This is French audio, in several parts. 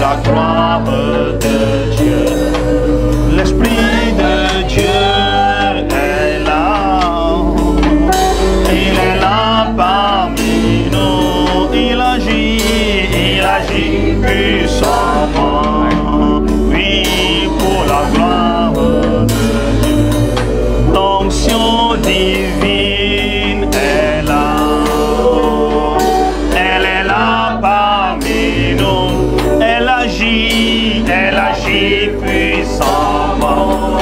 la gloire de Dieu. L'Esprit de Dieu est là. Il est là parmi nous. Il agit puissamment. Oui, pour la gloire de Dieu. L'onction divine est là. Elle est là parmi nous. Elle agit puissamment.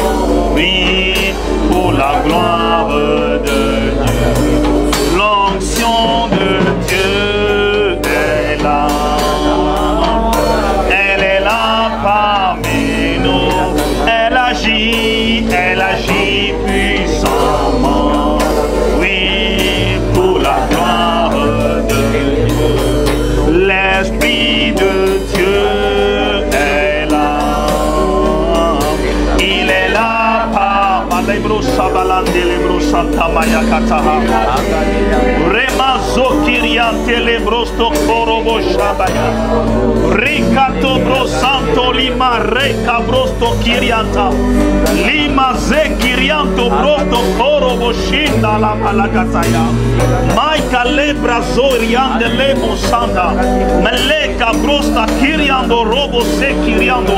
Oui, pour la gloire de Dieu. L'onction de Dieu est là. Elle est là parmi nous. Elle agit puissamment. Oui, pour la gloire de Dieu. L'Esprit de Dieu est là. Il est là par Malebro Sabalande Lebro Santa Maya Kataha. Remazo Kiriante Lebrosto Korobo Shabaya. Rikato Brosanto Lima Reka Brosto Kirianta. Lima Ze Kirianto Brosto Korobo Shinda la Malakataya. Maika Lebra Zoriande Lebo Sanda. Meleka Brosta Kiriando Robo Se Kiriando.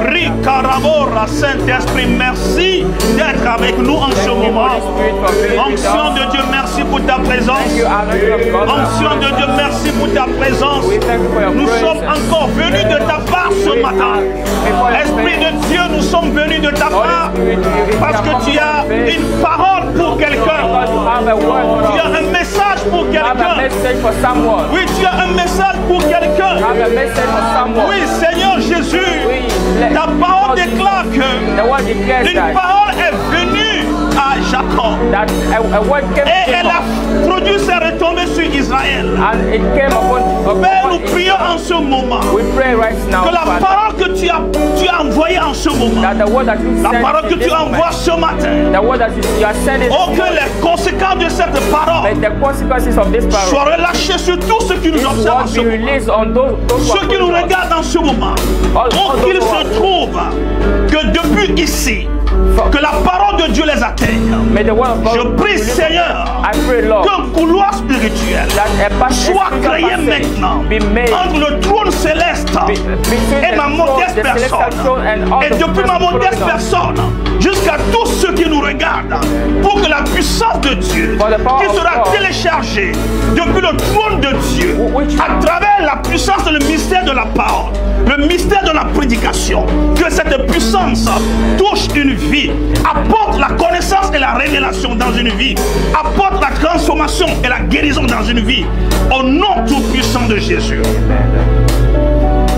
Rikarabora Saint-Esprit, merci d'être avec nous en ce moment. Onction de Dieu, merci pour ta présence. Onction de Dieu, merci pour ta présence. Nous sommes encore venus de ta part ce matin. Esprit de Dieu, nous sommes venus de ta part parce que tu as une parole pour quelqu'un. Tu as un message pour quelqu'un. Oui, tu as un message pour quelqu'un. Oui, Seigneur Jésus, ta parole déclare que une parole est venue à Jacob et elle a produit ses retombées sur Israël. Père, nous prions en ce moment que la parole que tu as envoyée en ce moment, la parole que tu envoies ce matin, oh, que les conséquences de cette parole soient relâchées sur tous ceux qui nous observent en ce moment, ceux qui nous regardent en ce moment, où qu'ils se trouvent, que depuis ici, que la parole de Dieu les atteigne. Je prie, Seigneur, qu'un couloir spirituel soit créé maintenant entre le trône céleste et ma modeste personne. Et depuis ma modeste personne jusqu'à tous ceux qui nous regardent, pour que la puissance de Dieu qui sera téléchargée depuis le trône de Dieu à travers la puissance et le mystère de la parole, le mystère de la prédication, que cette puissance touche une vie, apporte la connaissance et la révélation dans une vie, apporte la transformation et la guérison dans une vie, au nom tout puissant de Jésus.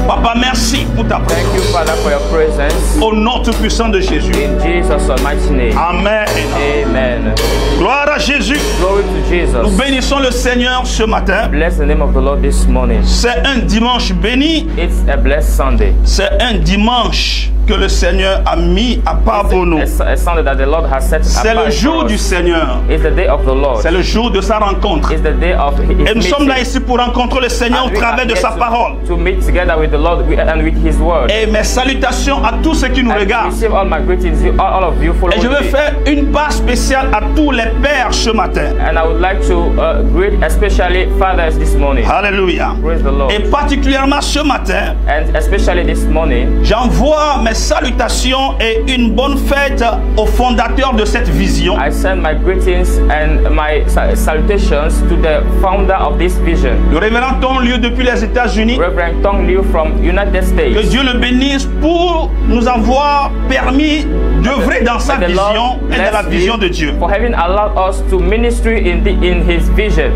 Papa, merci pour ta présence. Au nom tout puissant de Jésus. In Jesus' almighty name. Amen. Amen. Gloire à Jésus. Glory to Jesus. Nous bénissons le Seigneur ce matin. Bless the name of the Lord this morning. C'est un dimanche béni. It's a blessed Sunday. C'est un dimanche que le Seigneur a mis à part pour nous. C'est le jour du Seigneur. C'est le jour de sa rencontre. Et nous sommes là ici pour rencontrer le Seigneur au travers de sa parole. Et mes salutations à tous ceux qui nous regardent. Et je veux faire une part spéciale à tous les pères ce matin. Alléluia. Et particulièrement ce matin, j'envoie mes salutations et une bonne fête au fondateur de cette vision. I send my greetings and my salutations to the founder of this vision. Le révérend Tom Liu depuis les États-Unis. Reverend Tom Liu from United States. Que Dieu le bénisse pour nous avoir permis d'œuvrer dans sa vision et dans la vision de Dieu. For having allowed us to ministry in his vision.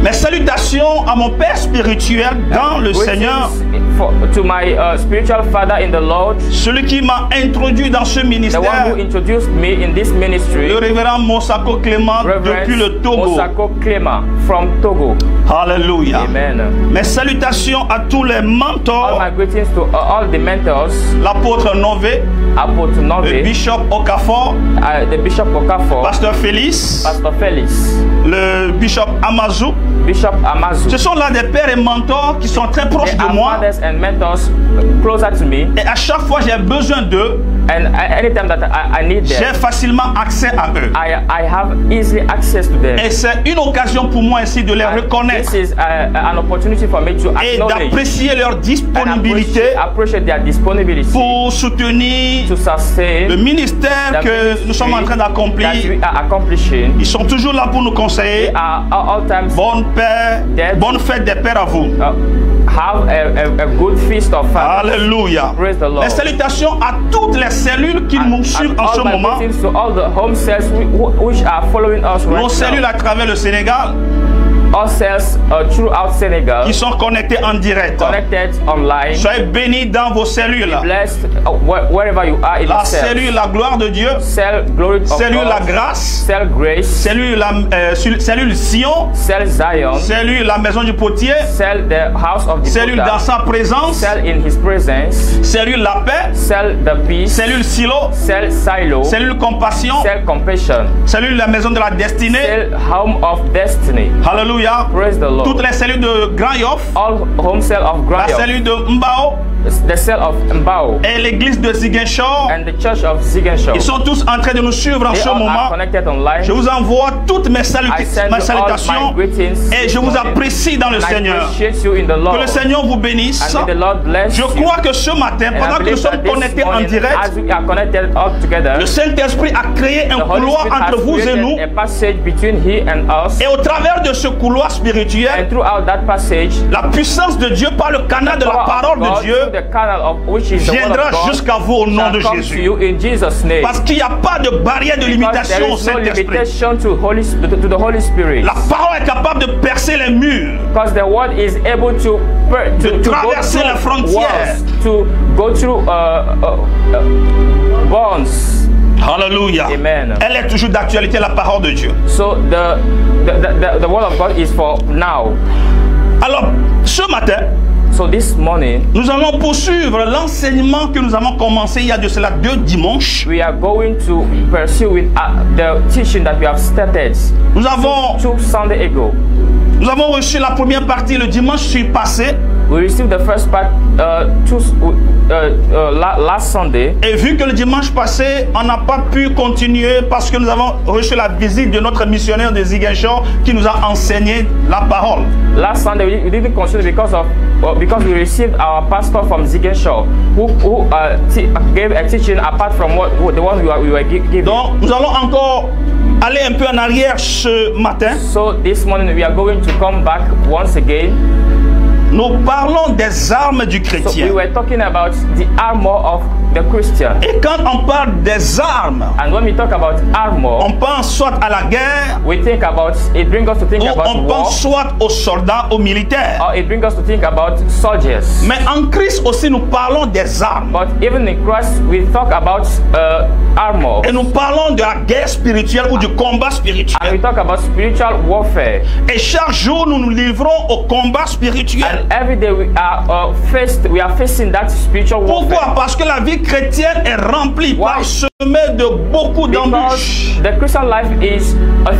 Mes salutations à mon Père spirituel dans le Seigneur. To my spiritual father in the Lord. Celui qui m'a introduit dans ce ministère. The one who introduced me in this ministry. Le révérend Mosako Clément depuis le Togo. Mosako Clément from Togo. Alléluia. Amen. Mes salutations à tous les mentors. All my greetings to all the mentors. L'apôtre Nové. Apôtre Nové. Le bishop Okafor. The bishop Okafor. Pasteur Félix. Pasteur Félix. Le bishop Amazou. Bishop Amazou. Azu. Ce sont là des pères et mentors qui sont très proches They de are moi. fathers and mentors closer to me. Et à chaque fois j'ai besoin d'eux, And anytime that I need j'ai them, facilement accès à eux. I have easy access to them. Et c'est une occasion pour moi ici de les And reconnaître this is an opportunity for me to et acknowledge d'apprécier leur and disponibilité appreciate their disponibility pour soutenir to sustain le ministère the que nous sommes en train that d'accomplir. we are accomplishing. Ils sont toujours là pour nous conseiller. They are all times Bonne paix, bonne fête des pères à vous. have a good feast of fathers. Alléluia. Praise the Lord. Les salutations à toutes les cellules qui nous suivent en ce all my moment. greetings to all the home cells which are following us right Nos cellules now. à travers le Sénégal All cells throughout Senegal qui sont connectées en direct. connected online. Soyez bénis dans vos cellules. Blessed wherever you are in La the cell. cellule, la gloire de Dieu. Cell glory of Cellule, la God. grâce. Cell grace. Cellule, cellule Sion. Cell Zion. Cellule, la maison du potier. Cell the house of the Cellule dans sa présence. Cell in his presence. Cellule la paix. Cell the peace. Cellule silo. Cell silo. Cellule compassion. Cell compassion. Cellule la maison de la destinée. Cell home of destiny. Alléluia. Praise the Lord. Toutes les cellules de Grand Yoff. All home cell of La Grayo. cellule de Mbao. The cell of Mbao. Et l'église de Ziguinchor. And the church of Ziguinchor. Ils sont tous en train de nous suivre en They ce all are moment. connected online. Je vous envoie toutes mes I send you all my salutations greetings. et je vous apprécie dans le And I Seigneur. appreciate you in the Lord. Que le Seigneur vous bénisse. And may the Lord bless Je you. crois que ce matin, And I pendant que nous believe that sommes this connectés en morning, direct, as we are connected all together, le Saint-Esprit a créé un the Holy couloir Spirit entre has vous et created nous. a passage between He and us. Et au travers de ce couloir spirituel, And throughout that passage, la puissance de Dieu par le canal de la power of parole God de Dieu through the canal of which is the word viendra of God jusqu'à vous au nom shall de come to Jésus. you in Jesus' name. Parce qu'il n'y a pas de barrière de Because there limitation au is no Saint-Esprit. limitation to the Holy Spirit. La parole est capable de percer les murs. Because the word is able to traverser les frontières. walls, to go through bonds. Alléluia. Amen. Elle est toujours d'actualité, la parole de Dieu. So the word of God is for now. Alors, ce matin, So this morning, nous allons poursuivre l'enseignement que nous avons commencé il y a de cela 2 dimanches. we are going to pursue with the teaching that we have started Nous avons two Sunday ago. reçu la première partie le dimanche passé. We received the first part last Sunday. Et vu que le dimanche passé, on n'a pas pu continuer parce que nous avons reçu la visite de notre missionnaire de Ziguinchor qui nous a enseigné la parole. Last Sunday we didn't continue because we received our pastor from Ziguinchor who gave a teaching apart from the one we were given. Donc, nous allons encore aller un peu en arrière ce matin. So this morning we are going to come back once again. Nous parlons des armes du So chrétien. we were talking about the armor of the Christian. Et quand on parle des armes, And when we talk about armor, on pense soit à la guerre, it brings us to think ou about on war, pense soit aux soldats, aux militaires. or it brings us to think about soldiers. Mais en Christ aussi, nous parlons des armes. But even in Christ, we talk about armor. Et nous parlons de la guerre spirituelle ou du combat And spirituel. we talk about spiritual warfare. Et chaque jour, nous nous livrons au combat spirituel. And every day we are facing that spiritual warfare. Pourquoi? Parce que la vie chrétienne est remplie, Why? parsemée de beaucoup d'embûches. Because the Christian life is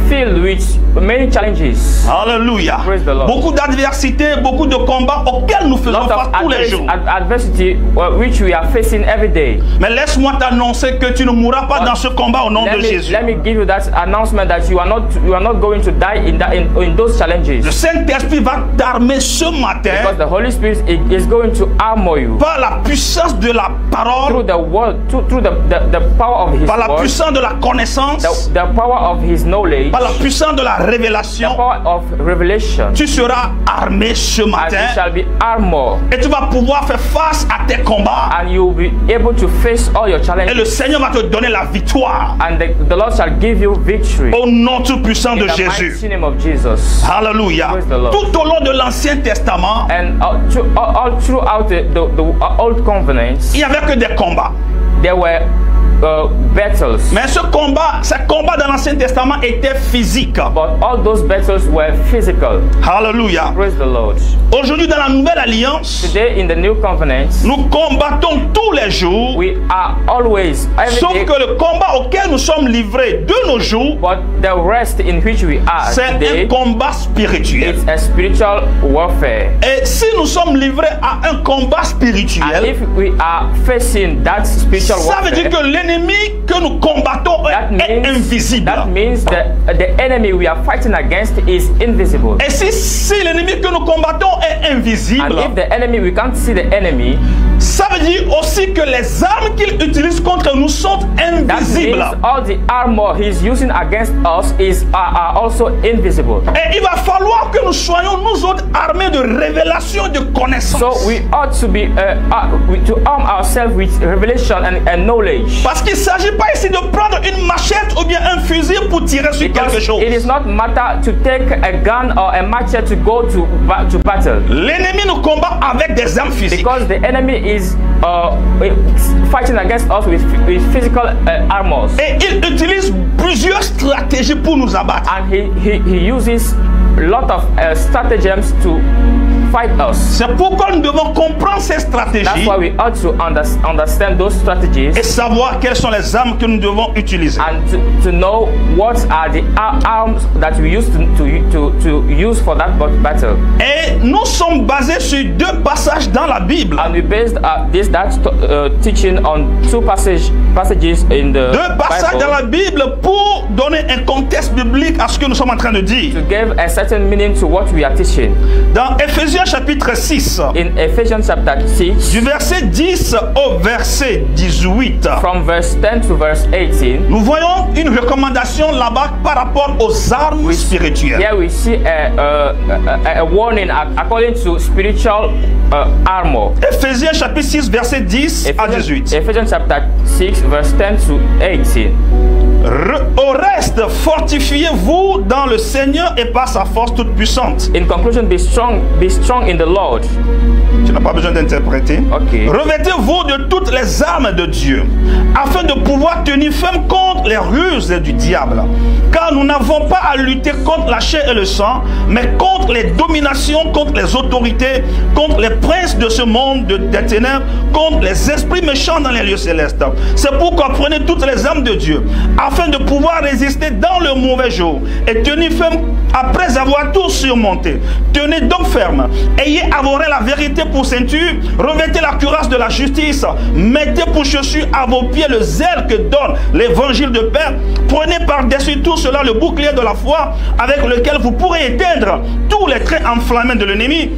filled with many challenges. Alléluia. Praise the Lord. Beaucoup d'adversités, beaucoup de combats auxquels nous faisons Lot face of tous les jours. adversity which we are facing every day. Mais laisse-moi t'annoncer que tu ne mourras pas dans ce combat au nom de Jésus. Let me give you that announcement that you are not going to die in those challenges. Le Saint-Esprit va t'armer ce matin Because the Holy Spirit is going to armor you par la puissance de la parole, through the word, through the power of His par la word, puissance de la connaissance, the power of His knowledge, par la puissance de la the révélation. power of revelation. Tu seras armé ce And you matin shall be armored, et tu vas pouvoir faire face à tes combats. and you will be able to face all your Et le challenges. Seigneur va te donner la victoire And the Lord shall give you victory au nom tout puissant in de the Jésus. mighty name of Jesus. Alléluia. Praise the Lord. Tout au long de l'Ancien Testament, And all throughout the Old Covenant, il n'y avait que des combats. there were battles. Mais ces combats dans l'Ancien Testament étaient physiques. But all those battles were physical. Hallelujah. Praise the Lord. Aujourd'hui, dans la Nouvelle Alliance, Today in the New Covenant, nous combattons tous les jours. we are always, every Sauf day, que le combat auquel nous sommes livrés de nos jours, but the rest in which we are c'est today, un combat spirituel. it's a spiritual warfare. Et si nous sommes livrés à un combat And spirituel, if we are facing that spiritual ça veut dire warfare, que l'ennemi que nous combattons est invisible. that means that the enemy we are fighting against is invisible. Et si l'ennemi que nous combattons est invisible, And if the enemy, we can't see the enemy, ça veut dire aussi que les armes qu'il utilise contre nous sont that invisibles. means all the armor he's using against us are also invisible. Et il va falloir que nous soyons nous autres armés de révélation, de connaissance. So we ought to be to arm ourselves with revelation and knowledge. Parce qu'il ne s'agit pas ici de prendre une machette ou bien un fusil pour tirer sur quelque Because chose. it is not matter to take a gun or a machete to go to battle. L'ennemi nous combat avec des armes physiques. Because the enemy is fighting against us with physical armors. Et il utilise plusieurs stratégies pour nous abattre. And he uses a lot of stratagems to fight us. C'est pourquoi nous devons comprendre ces That's stratégies why we ought to understand those strategies et savoir quelles sont les armes que nous devons utiliser. and to know what are the arms that we use to use for that battle. Et nous sommes basés sur deux passages dans la Bible. And we based that teaching on two passages in the Deux passages Bible dans la Bible pour donner un contexte biblique à ce que nous sommes en train de dire. to give a certain meaning to what we are teaching. Dans Éphésiens chapitre 6, In Ephesians chapter 6, du verset 10 au verset 18, from verse 10 to verse 18, nous voyons une recommandation là-bas par rapport aux armes spirituelles. here we see a warning according to spiritual armor. Éphésiens chapitre 6, verset 10 à 18. Ephesians chapter 6, verse 10 to 18. Au reste, fortifiez-vous dans le Seigneur et par sa force toute puissante. In conclusion, be strong in the Lord. Tu n'as pas besoin d'interpréter. Okay. Revêtez-vous de toutes les armes de Dieu, afin de pouvoir tenir ferme contre les ruses du diable. Car nous n'avons pas à lutter contre la chair et le sang, mais contre les dominations, contre les autorités, contre les princes de ce monde des ténèbres, contre les esprits méchants dans les lieux célestes. C'est pourquoi prenez toutes les armes de Dieu, afin de pouvoir résister dans le mauvais jour et tenir ferme après avoir tout surmonté. Tenez donc ferme, ayez à vos reins la vérité pour ceinture, revêtez la cuirasse de la justice, mettez pour chaussure à vos pieds le zèle que donne l'évangile de paix, prenez par-dessus tout cela le bouclier de la foi avec lequel vous pourrez éteindre tous les traits enflammés de l'ennemi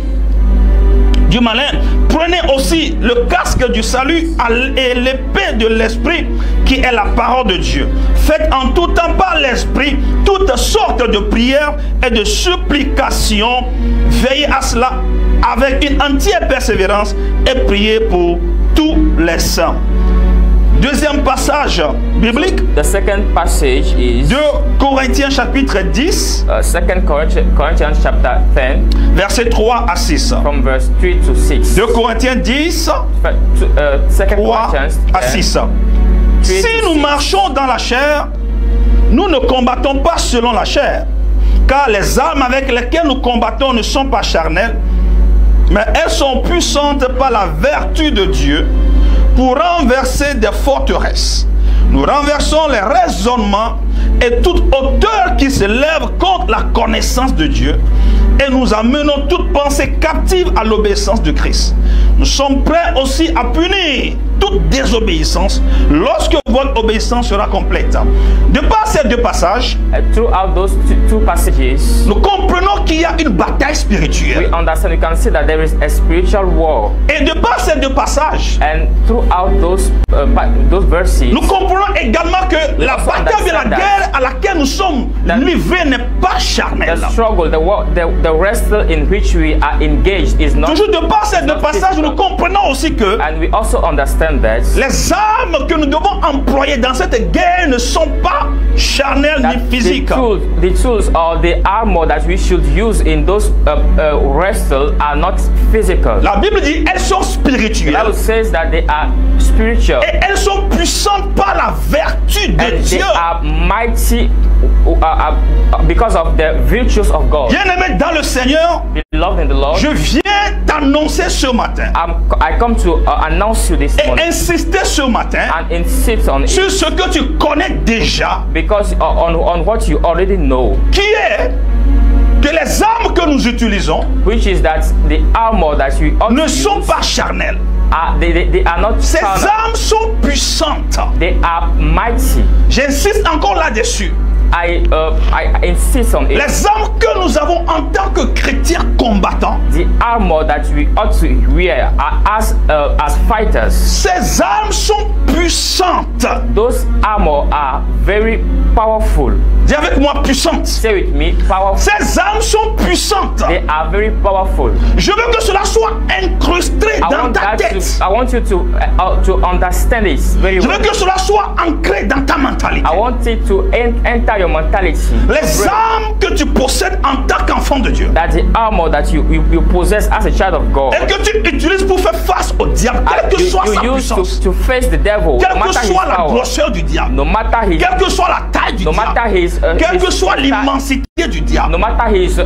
du malin. Prenez aussi le casque du salut et l'épée de l'esprit qui est la parole de Dieu. Faites en tout temps par l'esprit toutes sortes de prières et de supplications. Veillez à cela avec une entière persévérance et priez pour tous les saints. Deuxième passage biblique. The second passage is 2 Corinthiens chapitre 10, 2 Corinthians chapter 10, versets 3 à 6. from verse 3 to 6. 2 Corinthiens 10, 2 3 Corinthians à 10, 6. 3 Si to nous 6. marchons dans la chair, nous ne combattons pas selon la chair, car les armes avec lesquelles nous combattons ne sont pas charnelles, mais elles sont puissantes par la vertu de Dieu pour renverser des forteresses. Nous renversons les raisonnements et toute hauteur qui se lève contre la connaissance de Dieu, et nous amenons toute pensée captive à l'obéissance de Christ. Nous sommes prêts aussi à punir toute désobéissance lorsque votre obéissance sera complète. De par ces deux passages, Throughout those two passages, nous comprenons qu'il y a une bataille we spirituelle. understand, we can see that there is a spiritual war. Et de par ces deux passages, And throughout those verses, nous comprenons également que la bataille de la guerre à laquelle nous sommes livrés n'est pas charnelle. the struggle, the war, the wrestle in which we are engaged is not. Toujours de par ces deux passages, nous comprenons aussi que And we also understand understand that les armes que nous devons employer dans cette guerre ne sont pas charnelles ni physiques. The tools or the armor that we should use in those wrestle are not physical. La Bible dit elles sont spirituelles. The Bible says that they are spiritual. Et elles sont puissantes par la vertu de And Dieu. they are mighty because of the virtues of God. Bien-aimé dans le Seigneur, Beloved in the Lord, je viens t'annoncer ce matin I come to announce you this et morning insister ce matin and insist on it sur ce que tu connais déjà, because on what you already know, qui est que les armes que nous utilisons which is that the armor that we ought ne to sont use pas charnelles. they are not Ces carnal. armes sont puissantes. They are mighty. J'insiste encore là-dessus. I insist on it. Les armes que nous avons en tant que chrétiens combattants, The armor that we ought to wear as fighters, ces armes sont puissantes. those armor are very powerful. Dis avec moi puissantes. Say with me, powerful. Ces armes sont puissantes. They are very powerful. Je veux que cela soit incrusté dans ta tête. I want you to understand it very Je veux well. que cela soit ancré dans ta mentalité. I want it to enter your mentality. Les armes que tu possèdes en tant qu'enfant de Dieu That the armor that you possess as a child of God, et que tu utilises pour faire face au diable, quelle que soit sa you use puissance, to face the devil, quelle no que matter his soit la power, grosseur du diable, no matter his, quelle que soit la taille du no diable, matter his, quelle que his soit l'immensité du diable. no matter his La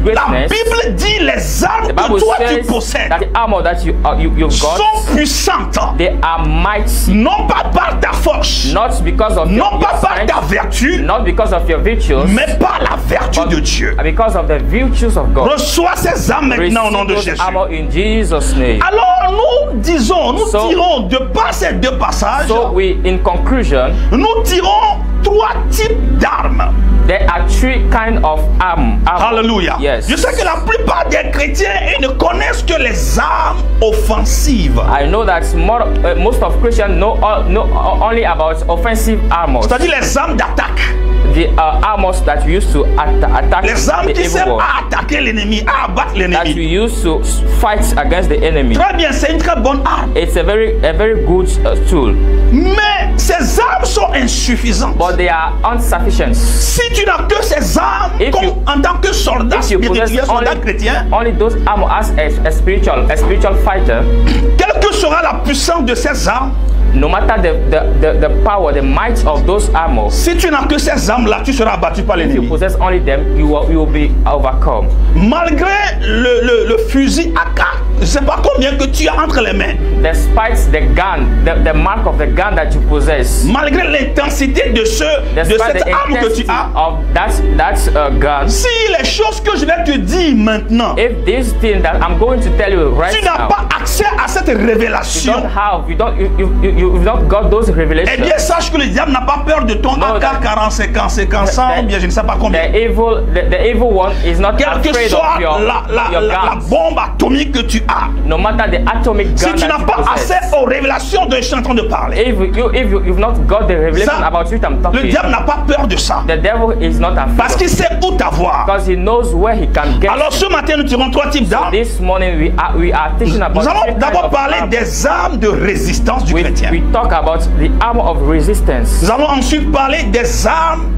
greatness. Bible dit les armes The que Bible toi tu says possèdes that the armor that you've sont got, puissantes, they are mighty, non pas par ta force, not because of non your pas par ta strength, vertu, not because of your virtues, mais par la vertu but de Dieu. because of the virtues of God. Reçois ces armes maintenant au nom de Receive those Jésus. armor in Jesus' name. Alors nous disons, nous So- tirons de par ces deux passages, So in conclusion, nous tirons trois types d'armes. there are three kinds of armor. Alléluia. Yes. Je sais que la plupart des chrétiens ils ne connaissent que les armes offensives. I know that most of Christians know only about offensive armor, C'est-à-dire les armes d'attaque. the armors that you use to attack Les armes the qui evil servent one, à attaquer l'ennemi, à abattre that l'ennemi. you use to fight against the enemy. Très bien, c'est une très bonne arme. It's a very good tool, Mais ces armes sont insuffisantes. but they are insufficient. Si tu n'as que ces armes If comme you- en tant que soldat If you spirituel, possess soldat chrétien, only those armor as a spiritual fighter, quelle que sera la puissance de ces armes, no matter the power, the might of those armor, si tu n'as que ces armes-là, tu seras abattu par if you l'ennemi. possess only them, you will be overcome. Malgré le fusil AK, je ne sais pas combien que tu as entre les mains, Despite the gun, the mark of the gun that you possess, malgré l'intensité de despite cette the arme que tu intensity as, of that gun, si les choses que je vais te dire maintenant, if this thing that I'm going to tell you right tu n'as now, pas accès à cette you révélation, you've not got those eh revelations, bien sache que le diable n'a pas peur de ton No, AK 40, 50, 100, ou bien je ne sais pas combien. the evil one is not Quelle que afraid soit of your la guns. bombe atomique que tu as, No matter the atomic si gun tu that n'as you pas possess, accès aux révélations dont je suis en train de parler, if you've not got the revelation Ça, about which I'm le talking, diable n'a pas peur de ça. the devil is not Parce afraid qu'il sait où t'avoir. because he knows where he can get. Alors ce matin, nous tirons trois types d'armes. This morning we are teaching about Nous allons three kinds d'abord of parler armor. des armes de résistance du we chrétien. talk about the armor of resistance. Nous allons ensuite parler des armes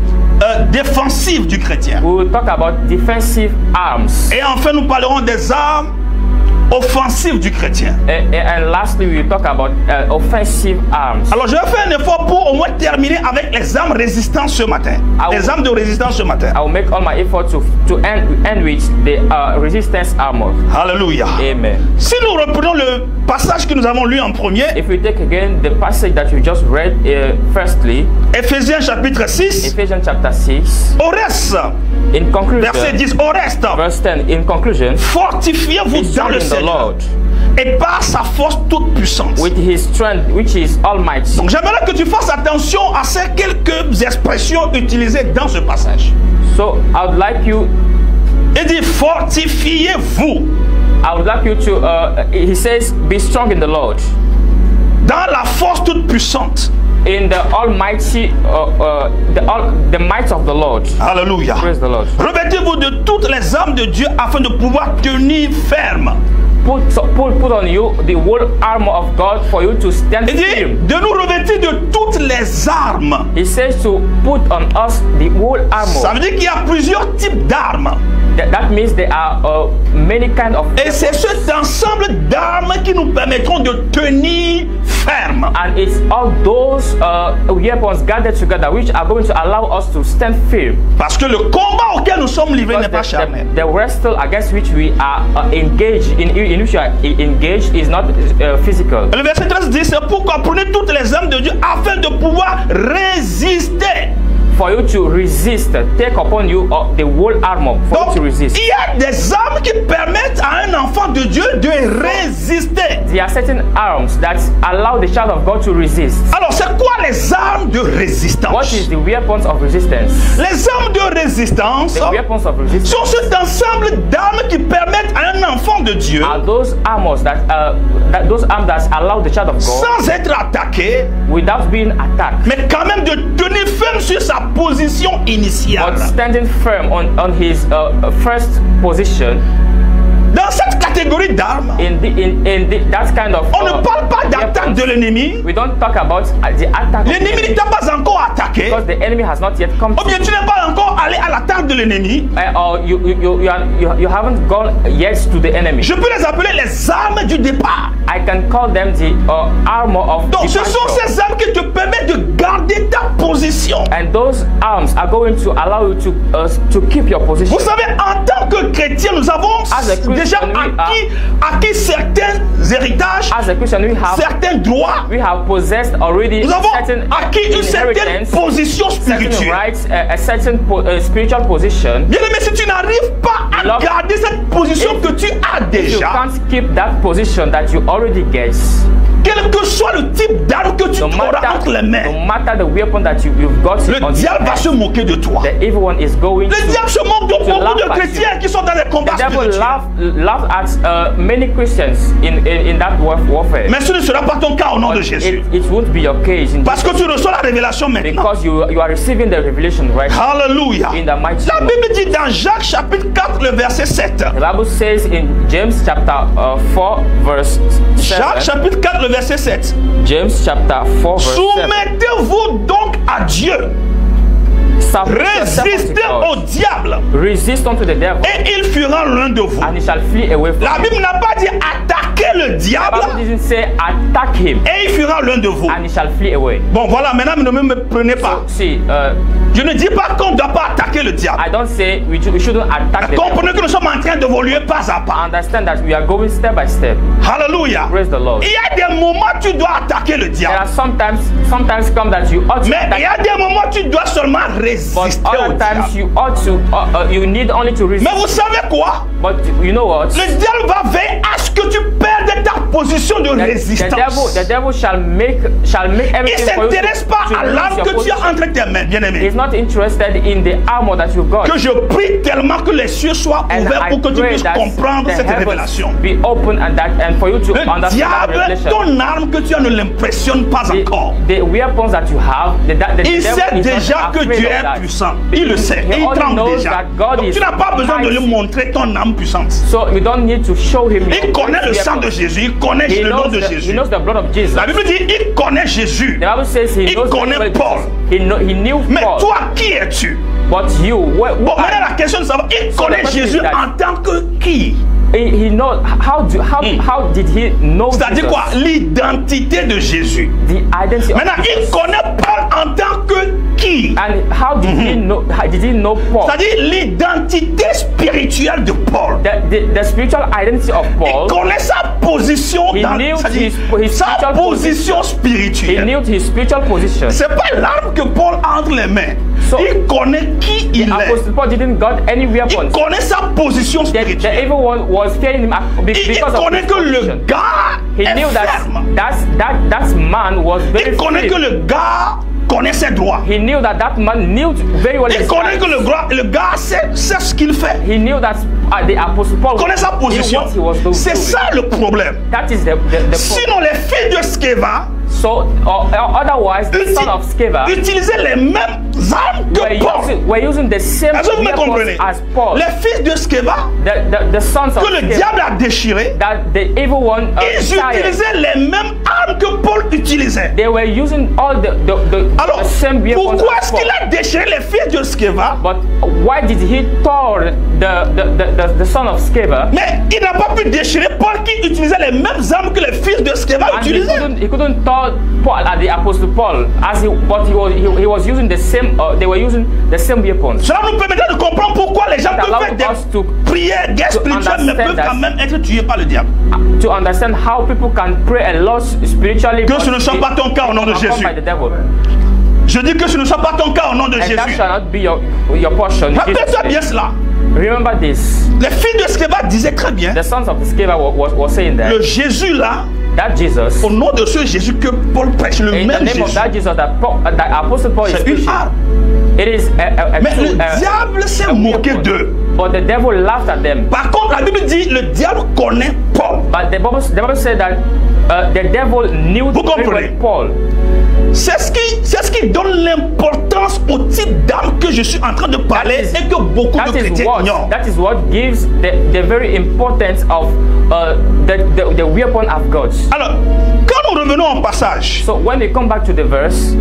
défensives du chrétien. We will talk about defensive arms. Et enfin, nous parlerons des armes offensives du chrétien. And lastly, we will talk about offensive arms. Alors, je vais faire un effort pour au moins terminer avec les armes résistantes ce matin. Les armes de résistance ce matin. I will make all my effort to end with the resistance armor. Alléluia. Amen. Si nous reprenons le passage que nous avons lu en premier, If we take again the passage that we just read, firstly, Éphésiens chapitre 6, Ephesians chapter 6, au reste, in conclusion, verset 10, au reste, verse 10, in conclusion, fortifiez-vous be dans strong le in the Seigneur Lord et par sa force toute puissante. with his strength, which is almighty. Donc j'aimerais que tu fasses attention à ces quelques expressions utilisées dans ce passage. So I would like you, Il dit fortifiez-vous I would like you to, he says, be strong in the Lord, dans la force toute puissante. in the almighty, the might of the Lord. Alléluia. Praise the Lord. Revêtez-vous de toutes les armes de Dieu afin de pouvoir tenir ferme. put on you the whole armor of God for you to stand Il dit firm. de nous revêtir de toutes les armes. He says to put on us the whole Ça armor. veut dire qu'il y a plusieurs types d'armes. That means there are many kind of Et c'est cet ensemble d'armes qui nous permettront de tenir ferme. and it's all those weapons gathered together which are going to allow us to stand firm. Parce que le combat auquel nous sommes livrés n'est pas charnel. The wrestle against which we are engaged in which we are engaged is not physical. Le verset 13 dit, c'est pourquoi prenez toutes les armes de Dieu afin de pouvoir résister. For you to resist, take upon you the whole armor for Donc, you to resist. il y a des armes qui permettent à un enfant de Dieu de résister. There are certain arms that allow the child of God to resist. Alors, c'est quoi les armes de What résistance? is the weapons of resistance? Les armes de résistance The weapons of resistance sont cet ensemble d'armes qui permettent à un enfant de Dieu, are those armors those arms that allow the child of God, sans être attaqué, without being attacked, mais quand même de tenir ferme sur sa position initiale. but standing firm on his first position. Dans cette catégorie d'armes, That kind of on ne parle pas d'attaque de l'ennemi. we don't talk about the attack of the L'ennemi ne enemy, t'a pas encore attaqué. because the enemy has not yet come Ou bien tu n'es pas encore allé à l'attaque de l'ennemi. or you haven't gone yet to the enemy. Je peux les appeler les armes du départ. I can call them the armor of Donc ce sont departure. ces armes qui te permettent de garder ta position. And those arms are going to allow you to keep your position. Vous savez, en tant que chrétien, nous avons As a Christian, déjà acquis certains héritages, As a Christian, certains droits. we have possessed already Nous avons certain acquis une certaine inheritance, position certain spirituelle. rights, a certain spiritual position. Bien aimé, si tu n'arrives pas à Love- garder cette position que tu as If you déjà, can't keep that position that you already get, quel que soit le type d'arme que tu no auras entre les mains, matter the weapon that you've got le on diable your va se hand, moquer de toi. the evil one is going Le diable se moque de beaucoup laugh de at chrétiens qui sont dans les combats the devil spirituels. laugh at many Christians in that warfare. Mais ce ne sera pas ton cas au nom de But Jésus. it won't be your case Parce que tu reçois la révélation maintenant. because you are receiving the revelation right Alléluia. in the mighty La name. Bible dit dans Jacques chapitre 4, le verset 7. The Bible says in James chapter 4 verse 7. Jacques chapitre 4, le verset 7. James chapter 4 verse 7. Soumettez-vous donc à Dieu. Submit yourself unto Résistez God. au diable Resist unto the devil, et il fuira loin de vous. and he shall flee away from La you. Bible n'a pas dit attaquer le The diable Bible doesn't say attack him, et il fuira loin de vous. and he shall flee away. Bon voilà, maintenant ne me prenez pas. See, Je ne dis pas qu'on ne doit pas attaquer le diable. I don't say we shouldn't attack the devil. Comprenez que nous sommes en train d'évoluer pas à pas. Understand that we are going step by step. Alléluia. Praise the Lord. Il y a des moments où tu dois attaquer le There diable. are sometimes come that you ought to Mais il y a attack, des moments où tu dois seulement but résister au other times diable. you ought to you need only to resist. Mais vous savez quoi? But you know what? Le diable va veiller à ce que tu perdes ta position de résistance. The devil shall make Il ne everything for you s'intéresse pas to à lose l'arme your que tu position. as entre tes mains, bien aimé. He's not interested in the armor that you got. Que je prie tellement que les cieux soient And ouverts I pour que tu pray puisses that comprendre the cette heavens révélation. be open and for you to Le understand that diable, revelation. ton arme que tu as ne l'impressionne pas encore. The weapons that you have, the Il devil sait is déjà not que afraid Dieu of est that. puissant. Il le sait. He Et il only tremble knows déjà. that God Donc is tu n'as pas besoin de lui mighty. montrer ton âme puissante. So you don't need to show him. Il your connaît le weapons. sang de Jésus. Il connaît He le nom knows de he Jésus. knows the blood of Jesus. La Bible dit il connaît Jésus. The Bible says he Il knows connaît the blood of Paul. Jesus. He knew Mais Paul. toi, qui es-tu? But you, who Bon, are maintenant la question de savoir, il So connaît the question Jésus is that- en tant que qui? he knows how did he know C'est-à-dire Jesus? quoi? L'identité de Jésus. The identity Maintenant, of il Jesus. connaît Paul en tant que qui? And how did he know? How did he know Paul? C'est-à-dire l'identité spirituelle de Paul. The spiritual identity of Il Paul. connaît sa position He dans knew c'est-à-dire his sa spiritual position He spirituelle. knew his spiritual position. C'est pas l'arme que Paul a entre les mains. So- Il connaît qui il est. Apostle Paul didn't got any Il weapons. connaît sa position The spirituelle. evil one was fearing him Il because of connaît his que le position. gars He est knew ferme. that man was very Il connaît que firm. le gars connaît ses droits. He knew that man knew very well Il his connaît que rights. le gars sait ce qu'il fait. He knew that the Apostle Paul Il connaît sa knew position. what he was doing. C'est ça le problème. That is the problem. Sinon, les filles de Sceva So, otherwise, the son of Sceva utilisaient les mêmes armes que Paul. were using the same Est-ce que vous me comprenez? as Paul. Les fils de Sceva, The sons of que le Sceva, diable a déchiré, that the evil one ils utilisaient les mêmes armes que Paul utilisait. they were using all the Alors, same weapons pourquoi as est-ce Paul. qu'il a déchiré les fils de Sceva? But why did he tore the son of Sceva? Mais il n'a pas pu déchirer Paul qui utilisait les mêmes armes que les fils de Sceva And utilisaient. he couldn't tell Paul, the apostle Paul, but he was using the same. They were using the same weapons. Cela nous permettra de comprendre pourquoi les gens peuvent faire des prières, guerres spirituelles, mais peuvent quand même être tués par le diable. To understand how people can pray a lot spiritually. Que ce ne soit pas ton cas au nom de Jésus. By the devil. Je dis que ce ne soit pas ton cas au nom de And that Jésus. shall not be your portion. Rappelle-toi bien cela. Remember this. Les filles de Sceva disaient très bien. The sons of the Sceva was saying that. Le Jésus là, That Jesus. au nom de ce Jésus que Paul prêche, le In même the name Jésus, of that Jesus that Apostle Paul is c'est une preaching. arme. It is Mais le diable s'est moqué d'eux. But the devil laughed at them. Par contre, la Bible dit le diable connaît Paul. But the Bible said that the devil knew Vous comprenez? Paul. C'est ce qui donne l'importance au type d'arme que je suis en train de parler et que beaucoup de chrétiens ignorent. That is what gives the very importance of the weapon of God. Alors, quand nous revenons au passage, So when we come back to the verse,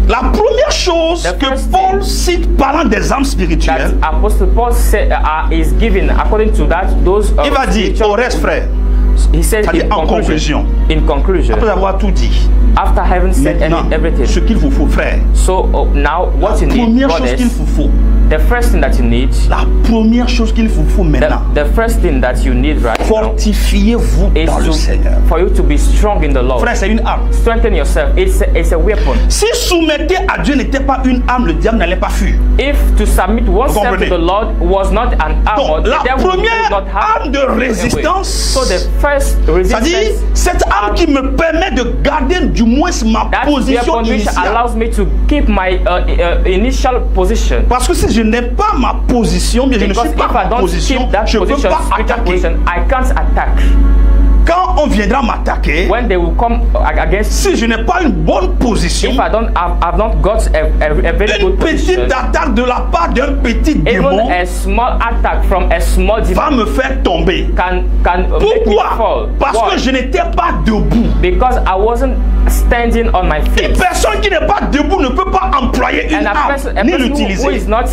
la première chose The que first Paul cite parlant des armes that spirituelles, Apostle Paul is given according to that those. il va dire au reste, frère, He said c'est-à-dire en conclusion, In conclusion, après avoir tout dit, after having said maintenant, ce everything. qu'il vous faut, frère, So now what you la need, première chose qu'il brothers, vous faut, the first thing that you need, la première chose qu'il vous faut maintenant, the first thing that you need right now fortifiez-vous is dans le Seigneur. for you to be strong in the Lord. Frère, c'est une arme. Strengthen yourself. It's a weapon. Si soumettre à Dieu n'était pas une arme, le diable n'allait pas fuir. If to submit oneself comprenez? to the Lord was not an armor, Donc, the la devil would première not have arme de a way. résistance, So the first c'est-à-dire resistance, cette arme qui me permet de garder du moins ma that position weapon which initiale. allows me to keep my initial position. Parce que si je n'ai pas ma position, bien je ne Because suis pas if I ma don't position, keep that je ne peux position, pas spiritual attaquer. position, I can't attack. Quand on viendra m'attaquer, When they will come against, si je n'ai pas une bonne position, if I've not got a very une good position, petite attaque de la part d'un petit even démon a small attack from a small va demon me faire tomber. can make me Pourquoi? fall. Parce Why? que je n'étais pas debout. Because I wasn't standing on my Une feet. personne qui n'est pas debout ne peut pas employer une And a arme person ni who l'utiliser. is not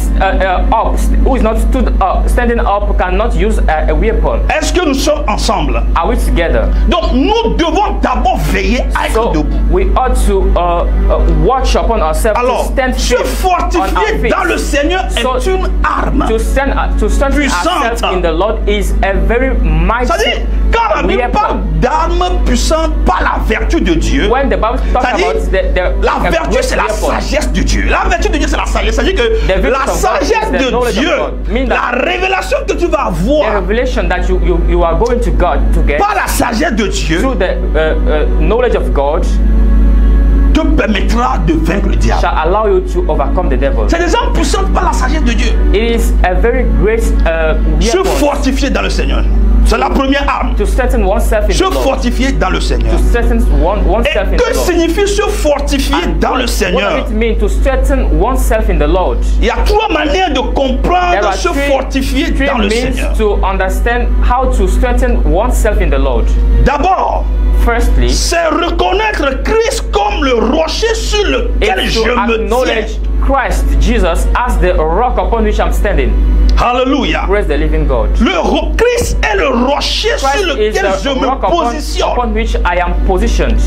who is not stood up, standing up, cannot use a weapon. Est-ce que nous sommes ensemble? Are we together? Donc nous devons d'abord veiller à être So debout. we ought to watch upon ourselves Alors, to stand se straight on our fortifier feet. dans le Seigneur So, est une arme. To strengthen Puissante. ourselves in the Lord is a very mighty C'est-à-dire, quand la Bible parle weapon. d'armes puissantes par la vertu de Dieu, When the Bible talks c'est-à-dire, about la vertu c'est la sagesse de Dieu. La vertu de Dieu c'est la sagesse. C'est-à-dire The que victory la of God sagesse is the de knowledge of Dieu, God. Mean that la révélation que tu vas the avoir revelation that you are going to God to get par la sagesse de Dieu through the knowledge of God te permettra de vaincre le diable. shall allow you to overcome the devil. C'est des armes puissantes par la sagesse de Dieu. It is a very great Se weapon fortifier dans le Seigneur. C'est la première arme. to strengthen oneself in Se the Lord. fortifier dans le Seigneur. To strengthen oneself Et in que the Lord. signifie se fortifier dans le What Seigneur? does it mean to strengthen oneself in the Lord? Il y a trois manières de There comprendre are se three fortifier dans le means Seigneur. to understand how to strengthen oneself in the Lord. D'abord, Firstly, c'est reconnaître Christ comme le rocher sur lequel is je to me acknowledge tiens. Christ Jesus as the rock upon which I'm standing. Alléluia. Praise the living God. Christ est le rocher sur Christ is lequel je the me rock positionne. upon which I am positioned.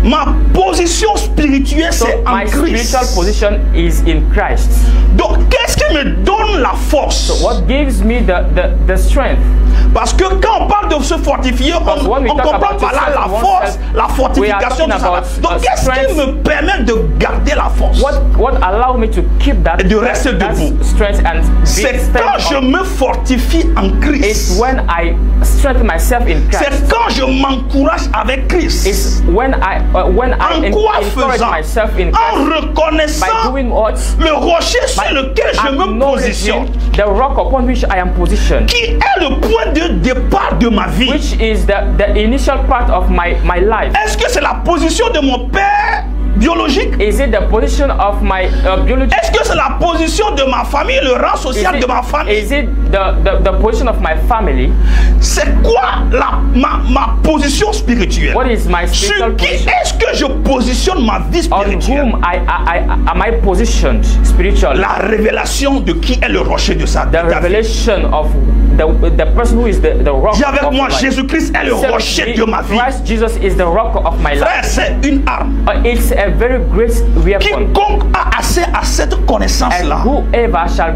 Ma position spirituelle, So c'est en my spiritual Christ. position is in Christ. Donc, qu'est-ce qui me donne la force? What gives me the strength? Parce que quand on parle de se fortifier, Because on when we talk comprend about par là la yourself, force, la we are fortification, talking tout ça. about Donc, qu'est-ce qui strength. me permet de garder la force? What allow me to keep that, Et de rester that debout. strength and be C'est quand je steady me fortifie en on? Christ. It's when I strengthen myself in Christ. C'est quand je m'encourage avec Christ. It's when I when I En quoi encourage faisant? myself in En Christ, by reconnaissant doing what? le rocher sur lequel je me positionne, Acknowledging the rock upon which I am positioned, qui est le point de départ de ma vie. which is the initial part of my life. Est-ce que c'est la position de mon père biologique? Is it the position of my biology? Est-ce que c'est la position de ma famille, le rang social de ma famille? Is it the position of my family? C'est quoi ma position spirituelle? What is my spiritual Sur qui position? est-ce que je positionne ma vie On spirituelle? whom am I positioned spiritually? La révélation de qui est le rocher de sa The de ta vie. revelation of the person who is the rock Dis avec of moi, my life. Jésus-Christ est le Say with rocher me, de ma vie. Christ Jesus is the rock of my Frère, life. c'est une arme. It's a very great weapon. Quiconque a accès à cette And connaissance-là, whoever shall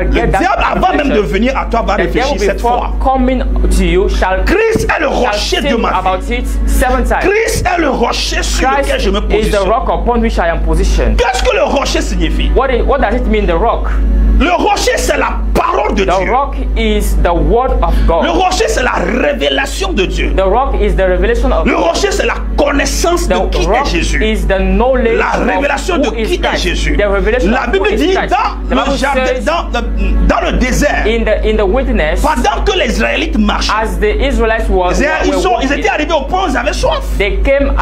le get that diable, avant même de revelation, venir à toi, va the réfléchir devil cette fois. before coming to you shall Christ est le rocher de think ma vie. about it 7 times. Christ est le rocher sur Christ lequel je me is the positionne. rock upon which I am positioned. Qu'est-ce que le rocher signifie? What does it mean, the rock? Le rocher, c'est la parole de The Dieu. rock is the word of Le God. rocher, c'est la révélation de Dieu. The rock is the revelation of Le God. rocher, c'est la connaissance de The qui est rock Jésus. is the knowledge La révélation of de who is qui est Christ. Jésus. The revelation La of Bible who is dit Christ. dans The le Bible jardin, says dans le désert, in the wilderness, pendant que les Israélites marchaient, as the Israelites were ils walking, étaient arrivés au point où ils avaient soif. they came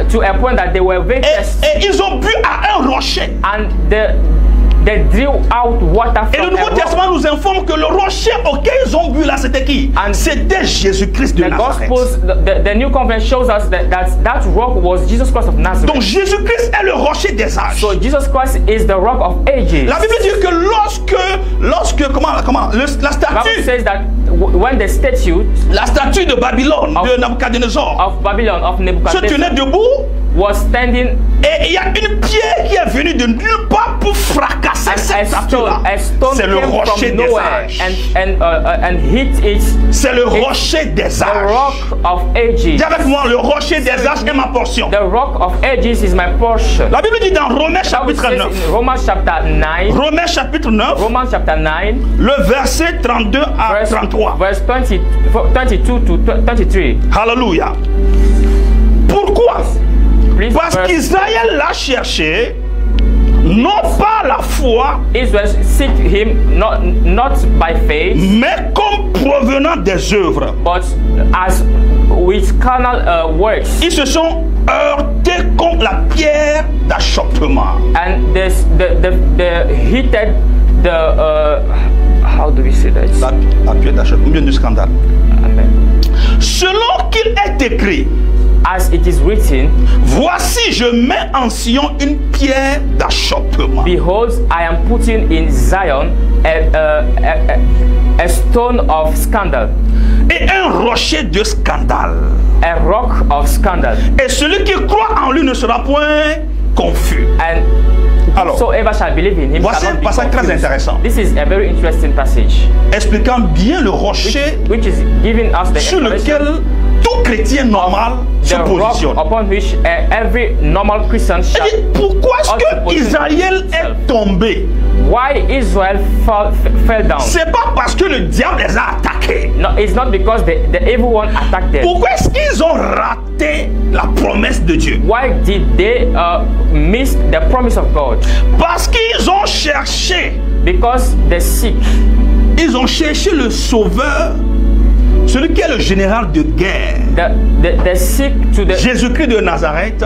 to a point that they were very thirsty, Et ils ont bu à un rocher. and they drew out water Et le from Nouveau a rock. Testament nous informe que le rocher auquel ils ont bu là, c'était qui? And C'était Jésus-Christ de The Nazareth. Gospels, the New Covenant shows us that rock was Jesus Christ of Nazareth. Donc Jésus-Christ est le rocher des âges. So Jesus Christ is the rock of ages. La Bible dit que lorsque la Bible statue says that when the statue de Babylone, de Nabucodonosor, of Babylon of se Nebuchadnezzar tenait debout, was standing, et il y a une pierre qui est venue de nulle part pour fracasser cette statue-là. a stone C'est le came rocher from des nowhere âges. and hit it. C'est le rocher des The âges. rock of ages. Dis avec moi, le rocher des âges est ma portion. The rock of ages is my portion. La Bible dit dans Romains Bible chapitre says 9, in Romans chapter 9, Romains chapitre 9, Romans chapter 9, le verset 32 à 33. verse 22 to 23. Alléluia. Pourquoi? Please, Parce verse- qu'Israël l'a cherché, non pas la foi, Israel seek him not by faith, mais comme provenant des œuvres. but as with carnal works, Ils se sont heurtés contre la pierre d'achoppement. and they heated the how do we say that? La pierre d'achoppement, bien du scandale. Amen. Selon qu'il est écrit, As it is written, voici je mets en Sion une pierre d'achoppement. behold, I am putting in Zion a stone of scandal, Et un rocher de scandale. a rock of scandal, Et celui qui croit en lui ne sera point confus. and Alors, whosoever shall believe in him voici shall un not be passage très confused. intéressant, This is a very interesting passage, expliquant bien le rocher which is giving us the sur explanation lequel tout chrétien normal se the rock positionne. upon which every normal Christian shall. Et pourquoi est-ce que position Israël est tombé? Why Israel fell down? C'est pas parce que le diable les a attaqués. No, it's not because the evil one attacked them. Pourquoi est-ce qu'ils ont raté la promesse de Dieu? Why did they miss the promise of God? Parce qu'ils ont cherché, Because they seek. ils ont cherché le sauveur, celui qui est le général de guerre, They seek to Jésus-Christ de Nazareth.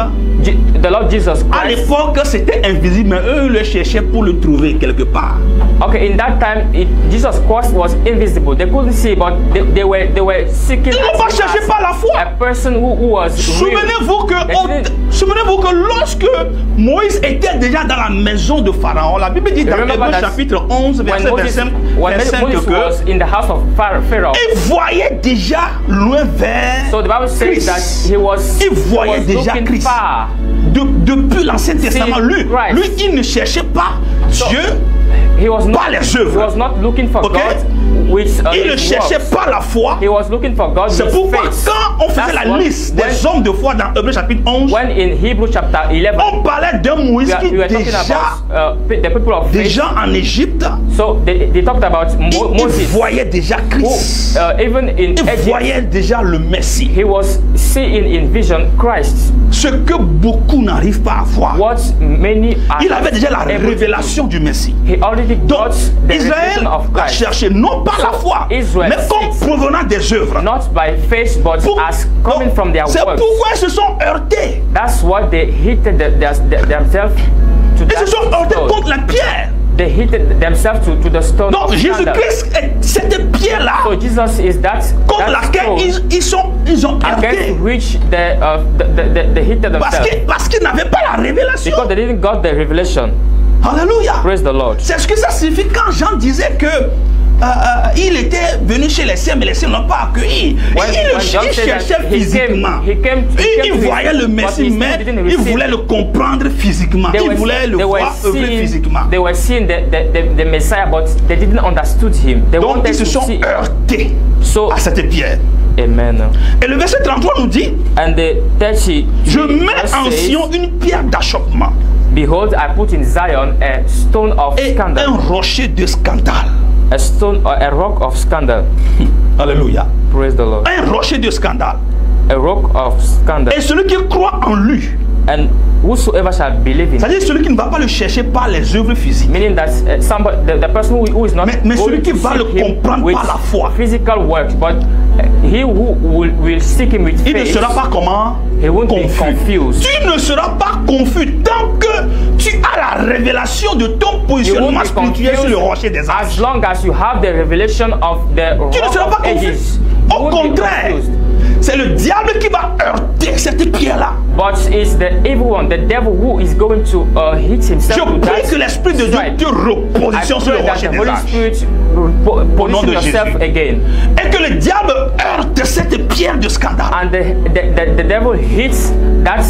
the Lord Jesus À Christ. l'époque, c'était invisible, mais eux ils le cherchaient pour le trouver quelque part. Okay, in that time, Jesus Christ was invisible. They couldn't see, but they were seeking. Ils n'ont pas cherché par la foi. A person who was real. Souvenez-vous que lorsque Moïse était déjà dans la maison de Pharaon, la Bible dit dans Remember Hébreux that chapitre 11, when verset Moses 25, was que in the house of Pharaoh, il voyait déjà loin vers so the Bible says that Christ. he was Il voyait déjà looking Christ. far. Depuis l'Ancien Testament, lui, Christ. il ne cherchait pas Dieu He was par not. les He œuvres. was not looking for Ok? God Il ne cherchait pas la foi. He was looking for God. C'est pourquoi quand on faisait la liste des hommes de foi dans Hébreux chapitre 11, when in Hebrew chapter 11, on parlait d'un Moïse qui déjà en Égypte, so they talked about Moses. Il voyait déjà Christ. Even in il Egypt, voyait déjà le Messie. He was seeing in vision Christ. Ce que beaucoup n'arrivent pas à voir. What many il avait déjà la révélation du Messie. He already got the Israël a cherché non pas la foi, mais comme provenant des œuvres. Not by faith, but as coming from their works. C'est pourquoi ils se sont heurtés. That's what they hated themselves to. Ils se sont heurtés contre la pierre. They hated themselves to the stone. Donc Jésus-Christ est cette pierre-là. So Jesus is that contre laquelle ils ont heurté. Against which they hated themselves. Parce qu'ils n'avaient pas la révélation. Because they didn't got the revelation. Alléluia. Praise the Lord. C'est ce que ça signifie quand Jean disait que il était venu chez les siens, mais les siens n'ont pas accueilli. Il cherchait physiquement. Il voyait le Messie, mais il voulait le comprendre physiquement. Il voulait le voir œuvrer physiquement. They were seeing the Messiah, but they didn't understood him. Donc ils se sont heurtés à cette pierre. Amen. Et le verset 33 nous dit, je mets en Sion une pierre d'achoppement. Behold, I put in Zion a stone of scandal. Un rocher de scandale. A stone or a rock of scandal. Alléluia. Praise the Lord. Un rocher de scandale. A rock of scandal. Et celui qui croit en lui. And whosoever shall believe in. C'est-à-dire celui qui ne va pas le chercher par les œuvres physiques. Meaning that the person who is not. Mais celui qui va le comprendre par la foi. Physical works, but he who will seek him with faith. Il ne sera pas comment? He won't be confused. Tu ne seras pas confus tant que tu as la révélation de ton positionnement spirituel sur le rocher des âges. As long as you have the revelation of the rock tu ne seras pas confus. Au contraire, c'est le diable qui va heurter cette pierre-là. But it's the evil one, the devil, who is going to hit himself. Je prie que l'Esprit de Dieu te repositionne sur le rocher des âges. Au nom de Jésus. Et que le diable heurte cette pierre de scandale. And the devil hits that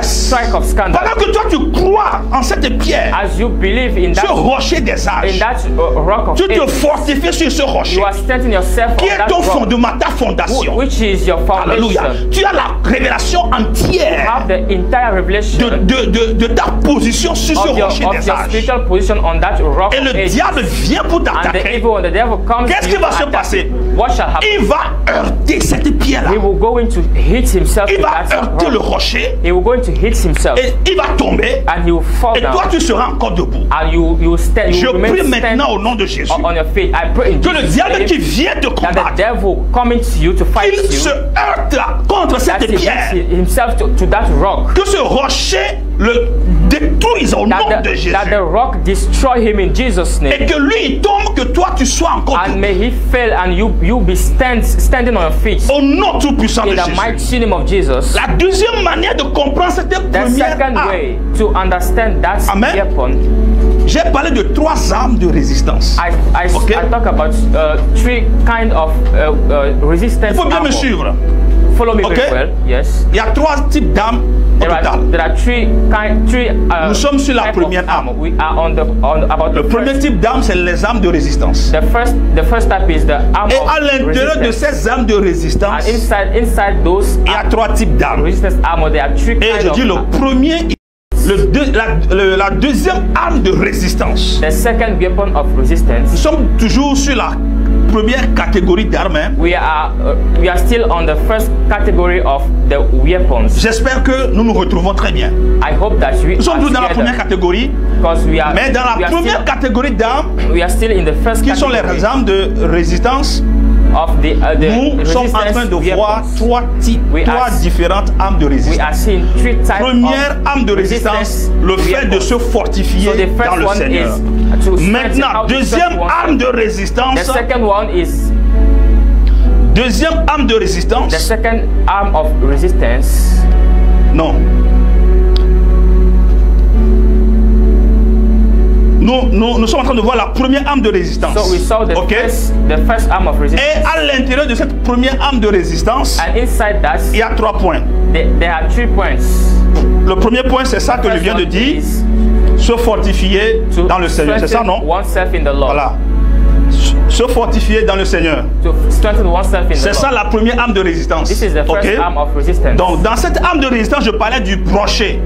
strike of scandal. Pendant que toi tu crois en cette pierre, as you believe in that, ce rocher des âges, in that rock of tu te fortifies sur ce rocher. You are strengthening yourself qui est ton fondement, ta fondation. Which is your foundation. Alléluia. Tu as la révélation entière. You have the entire revelation de ta position sur ce rocher des âges. Spiritual position on that rock. Et le diable vient pour t'attaquer. Qu'est-ce qui va se passer? What shall happen? Il va heurter cette pierre-là. He will go to hit himself. Il va heurter le rocher. He will go to hit himself. Et il va tomber. And he will fall et down. toi tu seras encore debout. And you stand. Je prie maintenant au nom de Jésus. On your feet. I pray in que le diable qui vient te combattre, the devil coming to you to fight il you, se heurte contre cette pierre. Himself to that rock. Que ce rocher le détruise au nom de Jésus. That the rock destroy him in Jesus' name. Et que lui il tombe, que toi tu sois encore debout. And may he fail and you be standing on your feet. Au nom tout puissant de Jésus. In the mighty name of Jesus. La deuxième manière de comprendre cette première arme. The second way to understand that weapon. J'ai parlé de 3 armes de résistance. I talk about 3 kind of resistance. Il faut bien me suivre. Follow me very well. Yes. Il y a 3 types d'armes au total. There are three. Nous sommes sur la première arme. We are about le premier type d'arme, c'est les armes de résistance. The first type is the arm Et à l'intérieur de ces armes de résistance, inside those, il y a 3 types d'armes. Resistance armor. There are 3 Et je dis le premier. La deuxième arme de résistance. The second weapon of resistance. Nous sommes toujours sur la première catégorie d'armes. We are still on the first category of the weapons. J'espère que nous nous retrouvons très bien. I hope that we nous sommes tous dans la première catégorie. Mais dans la première catégorie d'armes, qui sont les armes de résistance, nous sommes en train de voir 3 différentes armes de résistance. Première arme de résistance, le fait de se fortifier dans le Seigneur. Maintenant, deuxième arme de résistance. Deuxième arme de résistance. The second arm of resistance. Non. Nous sommes en train de voir la première arme de résistance. So we saw the first arm of resistance. Et à l'intérieur de cette première arme de résistance, and inside that, il y a 3 points. There are 3 points. Le premier point, c'est ça que je viens de dire. Se fortifier dans le Seigneur. C'est ça, non? Oneself in the Lord. Voilà. Se fortifier dans le Seigneur. To strengthen oneself in the C'est ça Lord. la première arme de résistance. This is the first Ok? arm of resistance. Donc, dans cette arme de résistance, je parlais du brochet.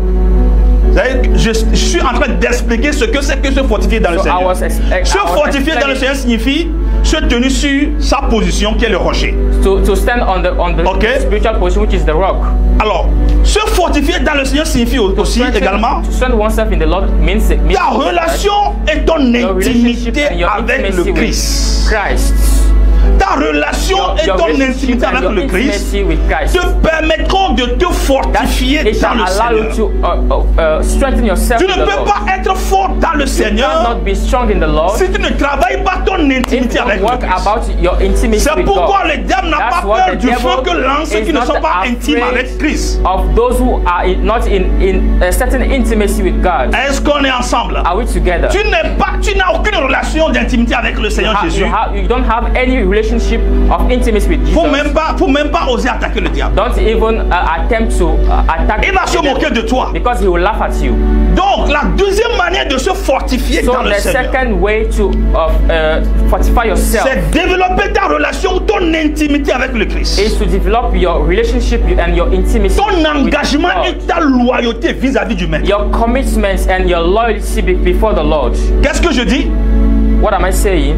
Vous savez, je suis en train d'expliquer ce que c'est que se fortifier dans le So I Seigneur. was Se fortifier dans le Seigneur signifie se tenir sur sa position qui est le rocher. to stand on the Okay. spiritual position, which is the rock. Alors, se fortifier dans le Seigneur signifie aussi également To strengthen oneself in the Lord means ta relation et ton your relationship intimité and your avec le intimacy with Christ. Christ. Ta relation et Your ton relationship intimité and avec your le Christ intimacy with Christ. te permettront de te fortifier It dans shall le allow you Seigneur. to strengthen yourself Tu in ne the peux Lord. pas être fort dans le You Seigneur cannot be strong in the Lord si tu ne travailles pas ton if intimité you avec don't le work Christ. about your intimacy C'est with pourquoi God. le diable n'a That's pas what peur the du feu devil que lance ceux is qui ne not sont pas intimes afraid avec Christ. of those who are not in a certain intimacy with God. Est-ce qu'on est ensemble? Are we together? Tu n'as aucune relation d'intimité avec le Seigneur Jésus. You don't have any relationship of intimacy with Jesus. Faut même pas oser attaquer le diable. Don't even attempt to attack Il va se the devil, moquer de toi. because he will laugh at you. Donc, la deuxième manière de se fortifier So dans le the Seigneur, second way to fortify yourself c'est développer ta relation, ton intimité avec le Christ. is to develop your relationship and your intimacy Ton with engagement God. et ta loyauté vis-à-vis du Maître. Your commitments and your loyalty before the Lord. Qu'est-ce que je dis? What am I saying?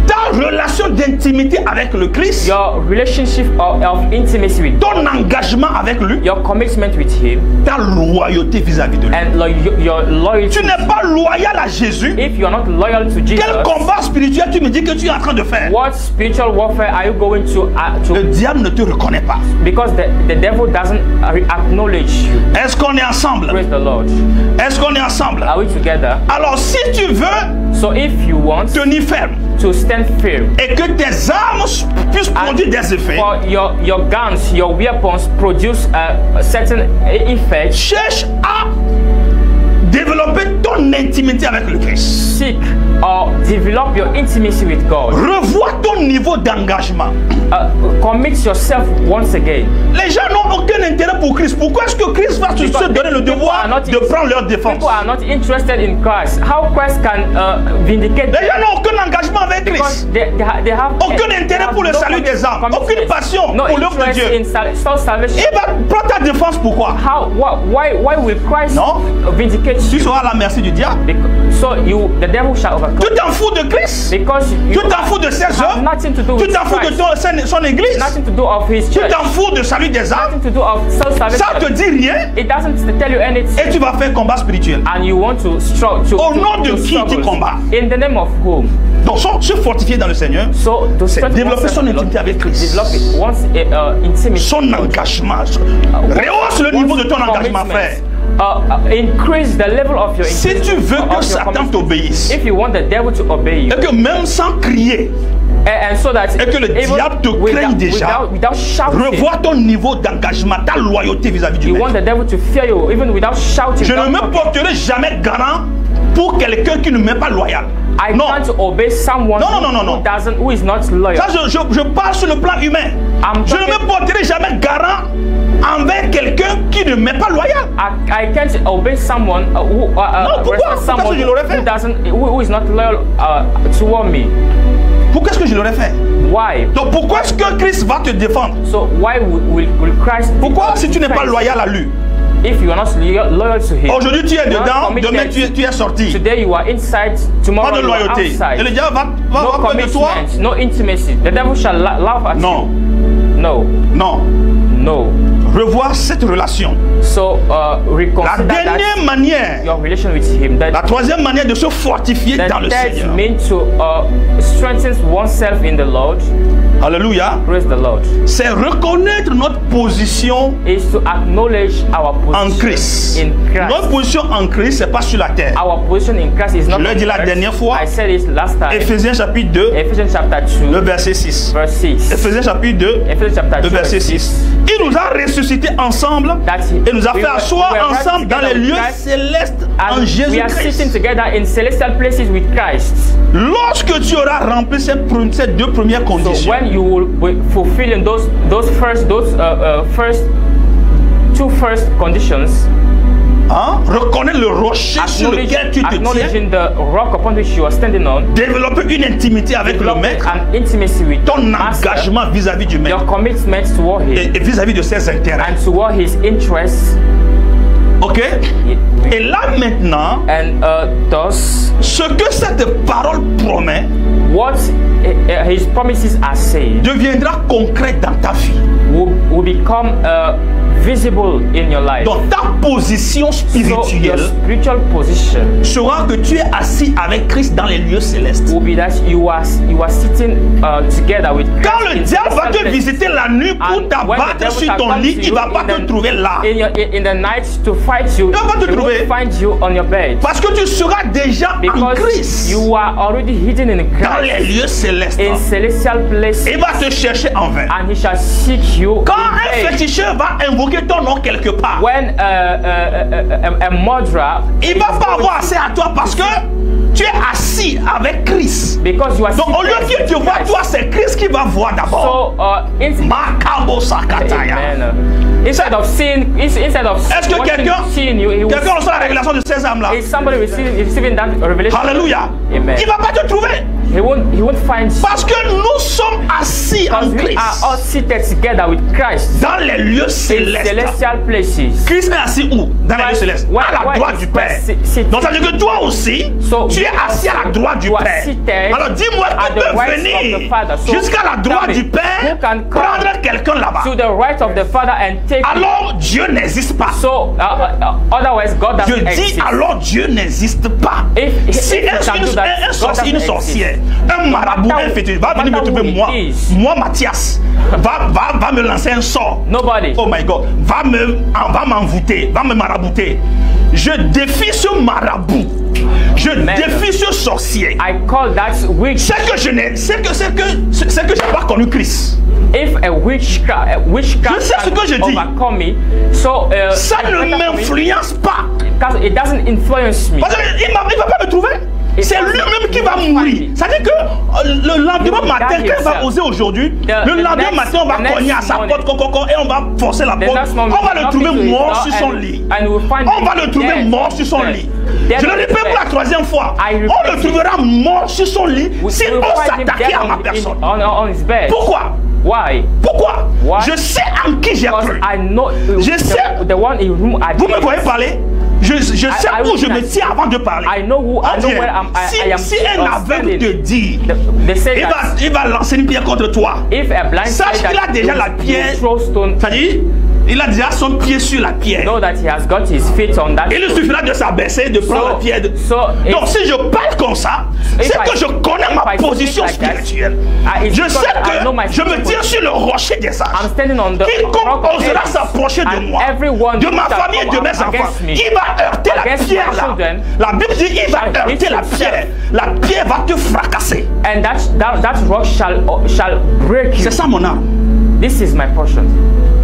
Ta relation d'intimité avec le Christ, Your relationship of intimacy with God, ton engagement avec lui, your commitment with Him, ta loyauté vis-à-vis de lui. and your loyalty. Tu n'es pas loyal à Jésus. If you are not loyal to Jesus, Quel combat spirituel tu me dis que tu es en train de faire? what spiritual warfare are you going Le diable ne te reconnaît pas. because the devil doesn't acknowledge you. Est-ce qu'on est ensemble? Praise the Lord. Est-ce qu'on est ensemble? Are we together? Alors, si tu veux So if you want tenir ferme to stand firm, et que tes armes puissent produire des effets, for your guns, your weapons produce a certain effect, cherche à développer ton intimité avec le Christ. seek or develop your intimacy with God. Revois ton niveau d'engagement. Commit yourself once again. Les gens n'ont aucun intérêt pour Christ. Pourquoi est-ce que Christ va se donner le devoir de prendre leur défense? People are not interested in Christ. How Christ can vindicate Les gens n'ont aucun engagement avec because Christ. they have Aucun intérêt pour le salut des âmes. Aucune passion no pour l'œuvre de interest Dieu. in soul salvation. Il va prendre ta défense pourquoi? Why will Christ Non. vindicate Tu you? seras à la merci du diable. So the devil shall overcome. Tu t'en fous de Christ. Because Tu t'en fous de ses have œuvres. nothing to do Tu with t'en fous de Christ. son église. Nothing to do of his Tu church. t'en fous de salut des âmes. Nothing to do of soul salvation. Ça te dit rien. It doesn't tell you anything. Et tu vas faire combat spirituel. And you want to struggle. Au nom de qui tu combats? In the name of whom? Donc, se fortifier dans le Seigneur, So to c'est strengthen développer son oneself, intimité avec Christ. develop it. Once intimacy. Son engagement. Rehausse le niveau de ton engagement, frère. Increase the level of your Si tu veux que Satan t'obéisse, if you want the devil to obey you, et que même sans crier, and so that et que le diable te craigne déjà, without shouting, revois ton niveau d'engagement, ta loyauté vis-à-vis du you want Maître. the devil to fear you even without shouting. Je ne without me talking. porterai jamais garant pour quelqu'un qui ne m'est pas loyal. I Non. can't obey someone who is not loyal. Ça, je parle sur le plan humain. Je ne me porterai jamais garant envers quelqu'un qui ne m'est pas loyal. I can't obey someone who pourquoi? someone Pourquoi est-ce que je l'aurais fait? who is not loyal toward me. Pourquoi est-ce que je l'aurais fait? Why? Donc pourquoi est-ce que Christ va te défendre? So why will Christ? Pourquoi si tu n'es pas loyal à lui? If you are not loyal to him. Aujourd'hui tu es dedans, demain tu es sorti. Today you are inside, tomorrow Pas de you are loyauté. outside. Et le diable va No avoir peur de toi? commitment, no intimacy. The devil shall laugh at Non, you. No, non. no. Revoir cette relation. So La reconsider dernière manière, your relation with him. la troisième manière de se fortifier dans le That Seigneur. means to strengthen oneself in the Lord. Alléluia. Praise the Lord. C'est reconnaître notre position Is to acknowledge our en position Christ. in Notre Christ. position en Christ, c'est pas sur la terre. Our position in Christ is not. Je l'ai dit la on earth. dernière fois. I said it last time. Éphésiens chapitre 2, Ephesians chapter 2, le verset 6. verse 6. Éphésiens chapitre 2, Ephesians chapter le 2, verset verse 6. Il nous a ressuscités ensemble et nous a fait asseoir ensemble dans les lieux célestes en And we are sitting Jésus-Christ. together in celestial places with Christ. Lorsque tu auras rempli ces deux premières So conditions, when you will be fulfilling those first two conditions, Hein? Reconnaître le rocher sur lequel tu te tiens. Acknowledging the rock upon which you are standing on. Développer une intimité avec le maître. An intimacy with ton engagement vis-à-vis du maître. Your commitment toward him. Et vis-à-vis de ses intérêts. And toward his interests. Ok? Et là maintenant, thus, ce que cette parole promet, what his promises are saying, deviendra concret dans ta vie. Will become visible in your life. Donc ta position spirituelle, so your spiritual position sera que tu es assis avec Christ dans les lieux célestes. Will be that you are sitting together with Christ. Quand le diable va te visiter la nuit pour t'abattre sur ton lit, il ne va pas te trouver là. In the night to fight you, il va pas te trouver. Find you on your bed. Parce que tu seras déjà en Christ. You are already hidden in Christ. Dans les lieux célestes. In celestial places. Il va te chercher en vain. And he shall seek you. Quand un féticheur va invoquer ton nom quelque part, when a murderer, il va pas avoir accès à toi parce que tu es assis avec Christ. Because you are. Donc au lieu qu'il te voit toi, c'est Christ qui va voir d'abord. So Makabo Sakataya. Instead of est-ce que quelqu'un reçoit la révélation de ces âmes là? Is somebody receiving that revelation? Alléluia. Amen. Il va pas te trouver. He won't find you. Parce que nous sommes assis en Christ. We are all seated together with Christ. Dans les lieux célestes. Celestial places. Christ est assis où? Dans les lieux célestes. À la droite du Père. Donc ça veut dire que toi aussi, tu es assis à la droite du Père. Alors dis-moi qui peut venir jusqu'à la droite du Père, prendre quelqu'un là-bas. To the right of the Father and take. Alors Dieu n'existe pas. So otherwise God doesn't exist. Je dis alors Dieu n'existe pas. Si une sorcière, un marabout, un fétiche va venir me trouver moi Mathias, va me lancer un sort. Nobody. Oh my God, va m'envoûter, va me marabouter. Je défie ce marabout. Je défie ce sorcier. I call that witch. C'est que je n'ai pas connu Christ. If a witchcraft je sais ce que je dis. Me, so, ça ne m'influence pas. It doesn't influence me. Parce qu'il ne va pas me trouver. C'est lui-même qui va mourir. Ça veut dire que le lendemain matin, quand il va oser aujourd'hui, le lendemain matin, on va cogner à sa porte et on va forcer la porte. On va le trouver mort sur son lit. On va le trouver mort sur son lit. Je le répète pour la troisième fois. On le trouvera mort sur son lit s'il ose s'attaquer à ma personne. Pourquoi? Why? Pourquoi? Je sais en qui j'ai cru. Je sais. Vous me voyez parler? Je sais où je me tiens avant de parler. Si un aveugle te dit, il va lancer une pierre contre toi, sache qu'il a déjà la pierre. C'est-à-dire, il a déjà son pied sur la pierre. Il suffira de s'abaisser, de prendre la pierre. Donc si je parle comme ça, c'est que je connais ma position spirituelle. Je sais que je me tiens sur le rocher des sages. Quiconque osera s'approcher de moi, de ma famille et de mes enfants, il va heurter la pierre là. La Bible dit il va heurter la pierre. La pierre va te fracasser. And that rock shall break you. C'est ça mon âme. This is my portion.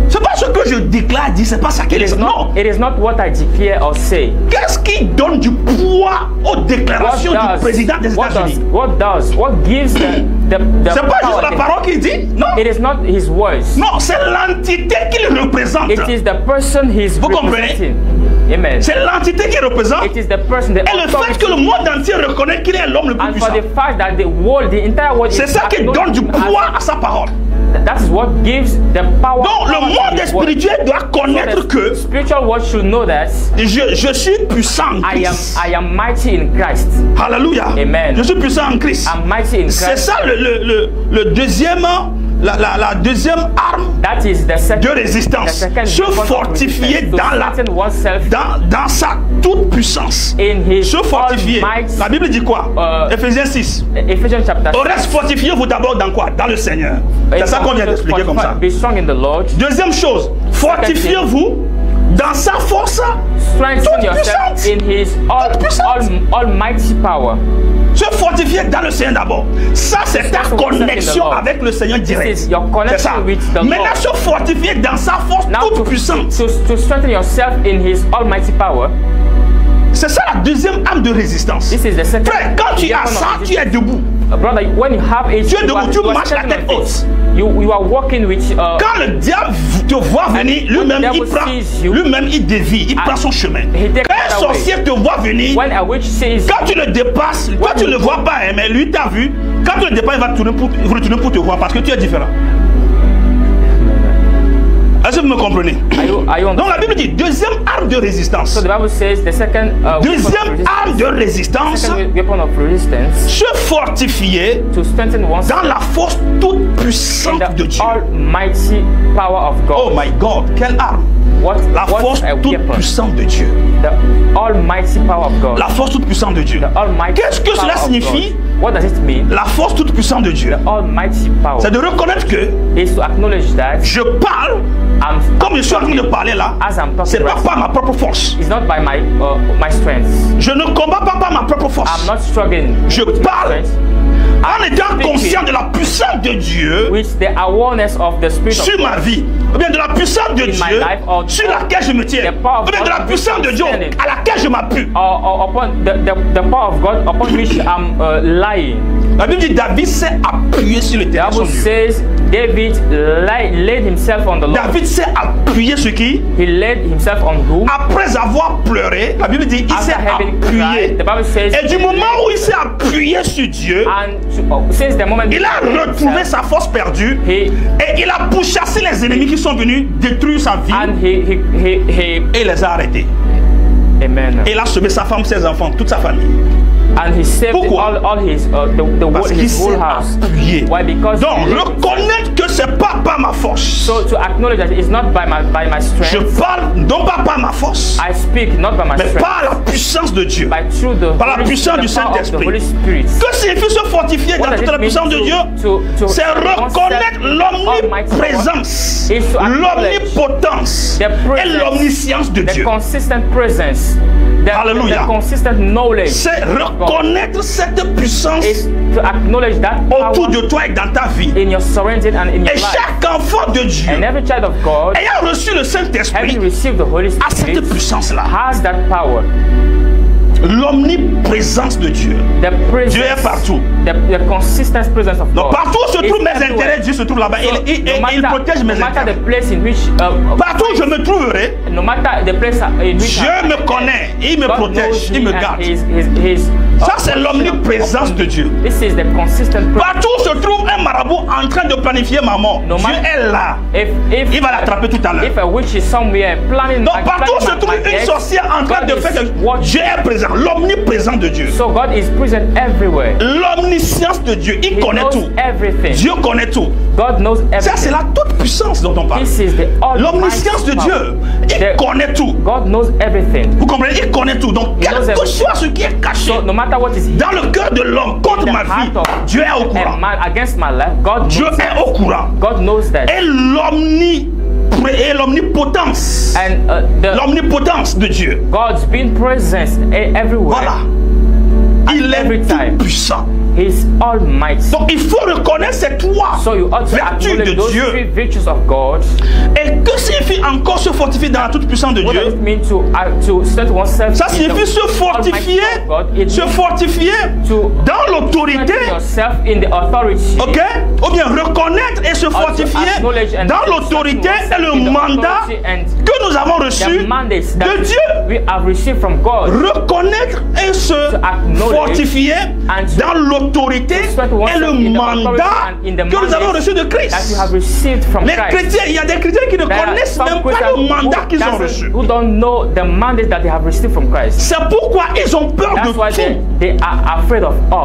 C'est pas ce que je déclare, c'est pas ça qu'elle est. Non. It is not what I declare or say. Qu'est-ce qui donne du poids aux déclarations du président des États-Unis? What gives the c'est pas juste la parole qu'il dit, non. It is not his words. Non, c'est l'entité qu'il représente. It is the person he's representing. Amen. C'est l'entité qu'il représente. It is the person. Et le fait que le monde entier reconnaît qu'il est l'homme le plus puissant. And for the fact that the entire world. C'est ça qui donne du poids à sa parole. That is what gives the power. Donc le monde spirituel doit connaître que spiritual world should know that je suis puissant en Christ. I am mighty in Christ. Hallelujah. Amen. Je suis puissant en Christ. I'm mighty in Christ. C'est ça le deuxième la deuxième arme de résistance. Se fortifier dans sa toute puissance. Se fortifier. La Bible dit quoi? Ephésiens 6. Au reste, fortifiez-vous d'abord dans quoi? Dans le Seigneur. C'est ça qu'on vient d'expliquer comme ça. Deuxième chose, fortifiez-vous dans sa force toute puissante. In his almighty power. Se fortifier dans le Seigneur d'abord. Ça, c'est ta connexion avec le Seigneur direct. C'est ça. Maintenant, se fortifier dans sa force toute puissante. To strengthen yourself in his almighty power. C'est ça la deuxième arme de résistance. Frère, quand tu as ça, tu es debout. brother, when you have it, tu es debout, tu marches la tête haute. You are walking with. Quand le diable te voit venir, lui-même il dévie, il prend son chemin. Quand un sorcier te voit venir, quand tu le dépasses, toi tu ne le vois pas, mais lui t'a vu. Quand tu le dépasses, il va retourner pour te voir parce que tu es différent. Est-ce que vous me comprenez? Donc la Bible dit deuxième arme de résistance. So the Bible says the second deuxième arme de résistance, se fortifier dans la force toute puissante de Dieu. Almighty power of God. Oh my God, quelle arme? La force toute puissante de Dieu. The almighty power of God. La force toute puissante de Dieu. Qu'est-ce que cela signifie? What does it mean? La force toute puissante de Dieu. The almighty power. C'est de reconnaître que is to acknowledge that je parle comme je suis en train de parler là. C'est pas par ma propre force. It's not by my strength. Je ne combats pas par ma propre force. I'm not struggling. Je parle en étant conscient de la puissance de Dieu with the awareness of the Spirit sur ma vie, ou bien de la puissance de Dieu sur laquelle je me tiens, ou bien de la puissance de Dieu à laquelle je m'appuie. Or upon the power of God upon which I'm lying. La Bible dit David s'est appuyé sur le terrain. The Bible says David laid himself on the Lord. David s'est appuyé sur qui? He laid himself on whom? Après avoir pleuré, la Bible dit il s'est appuyé. Et du moment où il s'est appuyé sur Dieu, since the moment il a retrouvé sa force perdue et il a pourchassé les ennemis qui sont venus détruire sa vie et il les a arrêtés. Amen. Et il a sauvé sa femme, ses enfants, toute sa famille. And he saved all his his whole house. Why? Because donc reconnaître que c'est pas par ma force. So to acknowledge that it's not by my strength. Je parle non pas par ma force. I speak not by my strength. Mais par la puissance de Dieu. But through the par la puissance du Saint-Esprit. Que signifie se fortifier dans toute la puissance de Dieu? C'est reconnaître l'omniprésence, l'omnipotence et l'omniscience de Dieu. The consistent presence. Alléluia. The consistent knowledge. C'est reconnaître cette puissance to acknowledge that autour de toi et dans ta vie. In your surrounding and in your et chaque enfant de Dieu, and every child of God, ayant reçu le Saint-Esprit, a cette puissance-là. Has that power. L'omniprésence de Dieu. Dieu est partout. The consistent presence of God. Donc partout où se trouvent mes intérêts, Dieu se trouve là-bas. Il protège mes intérêts. Partout où je me trouverai, Dieu me connaît, il me protège, il me garde. Ça c'est l'omniprésence de Dieu. Partout où se trouve un marabout en train de planifier ma mort, Dieu est là. Il va l'attraper tout à l'heure. Donc partout où se trouve une sorcière en train de faire quelque chose, Dieu est présent. L'omniprésence de Dieu. So God is present everywhere. L'omniscience de Dieu, il connaît tout. Everything. Dieu connaît tout. God knows everything. Ça c'est la toute puissance dont on parle. L'omniscience de Dieu, il connaît tout. God knows everything. Vous comprenez? Il connaît tout. Donc quel que soit ce qui est caché no matter what is dans le cœur de l'homme contre ma vie, Dieu est au courant. Against my life, God Dieu est au courant. God knows that. Et l'omnipotence. L'omnipotence de Dieu. God's been present everywhere. Voilà. Il est tout puissant. He's almighty. Donc il faut reconnaître ces trois vertus de Dieu. Et que signifie encore se fortifier dans la toute puissance de Dieu? Ça signifie se fortifier dans l'autorité. Ok? Ou bien reconnaître et se fortifier dans l'autorité et le mandat que nous avons reçu de Dieu. Reconnaître et se fortifier dans l'autorité et le mandat que nous avons reçu de Christ. Les chrétiens, il y a des chrétiens qui ne connaissent même pas le mandat qu'ils ont reçu. C'est pourquoi ils ont peur de tout.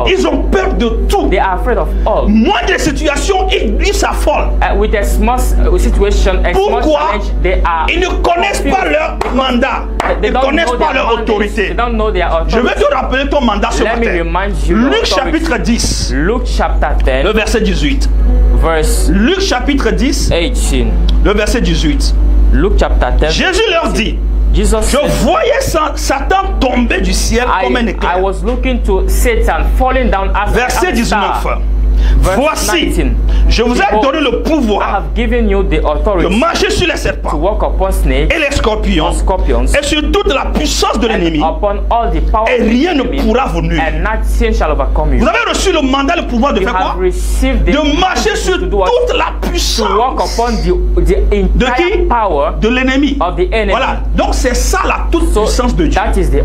Ils ont peur de tout. Moindre situation, ils s'affolent. Pourquoi? Ils ne connaissent pas leur mandat. Ils ne connaissent pas leur autorité. Je vais te rappeler ton mandat ce matin. Luc chapitre 10, Luke chapter 10, le verset 18. Luc chapitre 10, 18. Le verset 18. Luke chapter 10. Jésus leur dit, je voyais Satan tomber du ciel comme un éclair. I was looking to Satan falling down as verset 19. Verse voici, 19. je vous ai donné le I pouvoir have given you the de authority marcher sur les to serpents walk upon snakes, et les scorpions on scorpions, et sur toute la puissance de l'ennemi, and upon all the power et of the rien ne enemy, pourra vous nuire. and nothing shall overcome you. Vous avez reçu le mandat, le pouvoir de You faire quoi? have received the De marcher sur to do what? toute la To walk puissance upon the de qui? entire power De l'ennemi. of the enemy. Voilà, donc c'est ça la toute So puissance de Dieu. that is the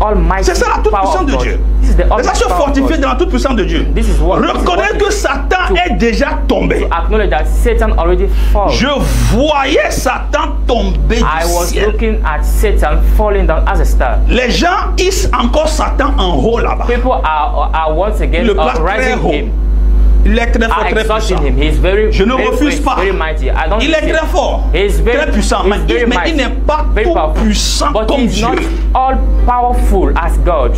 almighty C'est ça la toute power puissance of de God. Dieu. This is the Les almighty actions power of fortifiées God. dans la toute puissance de Dieu. This is what- Reconnaître que Satan est déjà tombé. Acknowledge that Satan already fallen. Je voyais Satan tomber I du was ciel. looking at Satan falling down as a star. Les gens hissent encore Satan en haut là-bas. People are once again Le place très rising haut. him, Il est très fort, are très exalting puissant. him. He is very, Je ne very refuse great, pas. very mighty. I don't Il est say- très fort, He is very, très puissant, he is very mais mighty, il n'est pas very tout powerful. puissant But comme he is not Dieu. all powerful as God.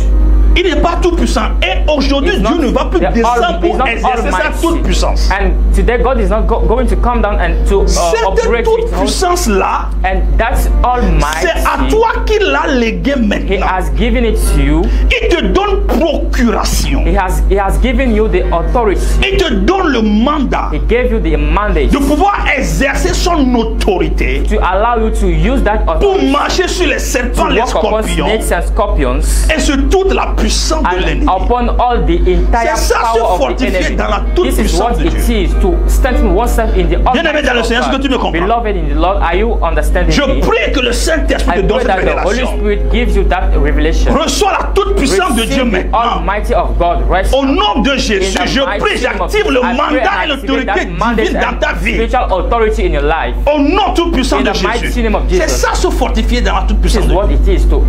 Il n'est pas tout puissant. Et aujourd'hui, He's Dieu not ne va plus the descendre he's pour not exercer sa almighty. toute puissance. And today God is not going to come down and to Cette operate toute with us. puissance-là, And that's almighty. c'est à toi qu'il l'a légué He maintenant. has given it to you. Il te donne procuration. He has given you the authority. Il te donne le mandat He gave you the mandate de pouvoir exercer son autorité to allow you to use that pour authority marcher sur les to serpents, les walk upon scorpions snakes and scorpions et sur toute la puissance de and l'ennemi. upon all the entire C'est ça, se power of the fortifier enemy. dans la toute This is puissance what de it Dieu. is to strengthen oneself in the Bien-aimé dans le Seigneur, est-ce que tu me comprends? Beloved in the Lord, are you understanding Je me? prie que le Saint-Esprit I te donne pray cette that the Holy révélation. Spirit gives you that revelation. Reçois la toute puissance de Dieu Receive the maintenant. Almighty of God rest Au nom de Jésus, in the je mighty prie, name of j'active le Jesus. I pray mandat et and activate l'autorité that mandate divine dans ta and vie. spiritual authority in your life. Au nom tout puissant In de the mighty Jésus. name of Jesus. C'est ça, se fortifier dans la toute This puissance is de what Dieu. it is to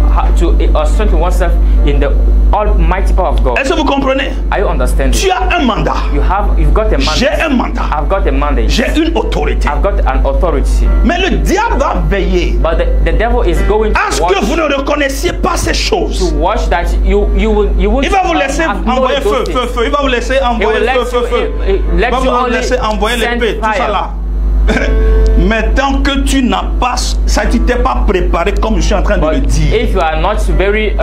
strengthen oneself in the almighty power of God. Est-ce que vous comprenez? Are you understanding? Tu as un mandat. You've got a J'ai mandate. un mandat. I've got a mandate. J'ai une autorité. I've got an authority. Mais le diable va veiller But the devil is going à ce to que vous ne reconnaissiez pas ces choses. watch that you won't Il va vous laisser envoyer acknowledge feu, those feu, things. feu. Il va vous laisser envoyer will let feu, feu, you- feu. let Il va you vous only laisser envoyer send l'épée, tout ça fire. là. Mais tant que tu n'as pas, ça tu t'es pas préparé comme je suis en train de le But dire, if you are not very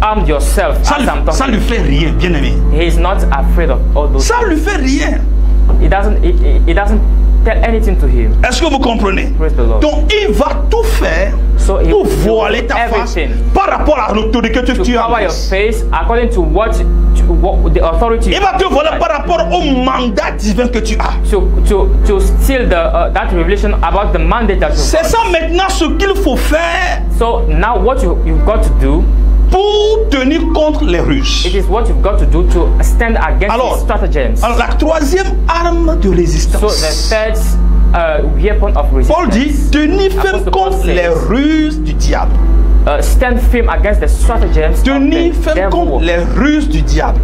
armed yourself, ça, as I'm ça talking, lui fait rien, bien aimé. he is not afraid of all those. Ça lui fait rien. It doesn't tell anything to him. Est-ce que vous comprenez? Praise the Lord. Donc il va tout faire So he pour will do voiler ta face everything par rapport à l'autorité que to tu as. cover your face according to what the authority. Il va te voiler par rapport au mandat divin que tu as. to steal that revelation about the mandate that you C'est got. ça maintenant ce qu'il faut faire So now what you've got to do, pour tenir contre les Russes. it is what you've got to do to stand against Alors, his stratagems. Alors la troisième arme de So the résistance. third weapon of resistance. Paul dit, tenez ferme Apostle Paul contre says, les ruses du diable. Stand firm against the stratagems Tenez of the ferme contre devil. les ruses du diable.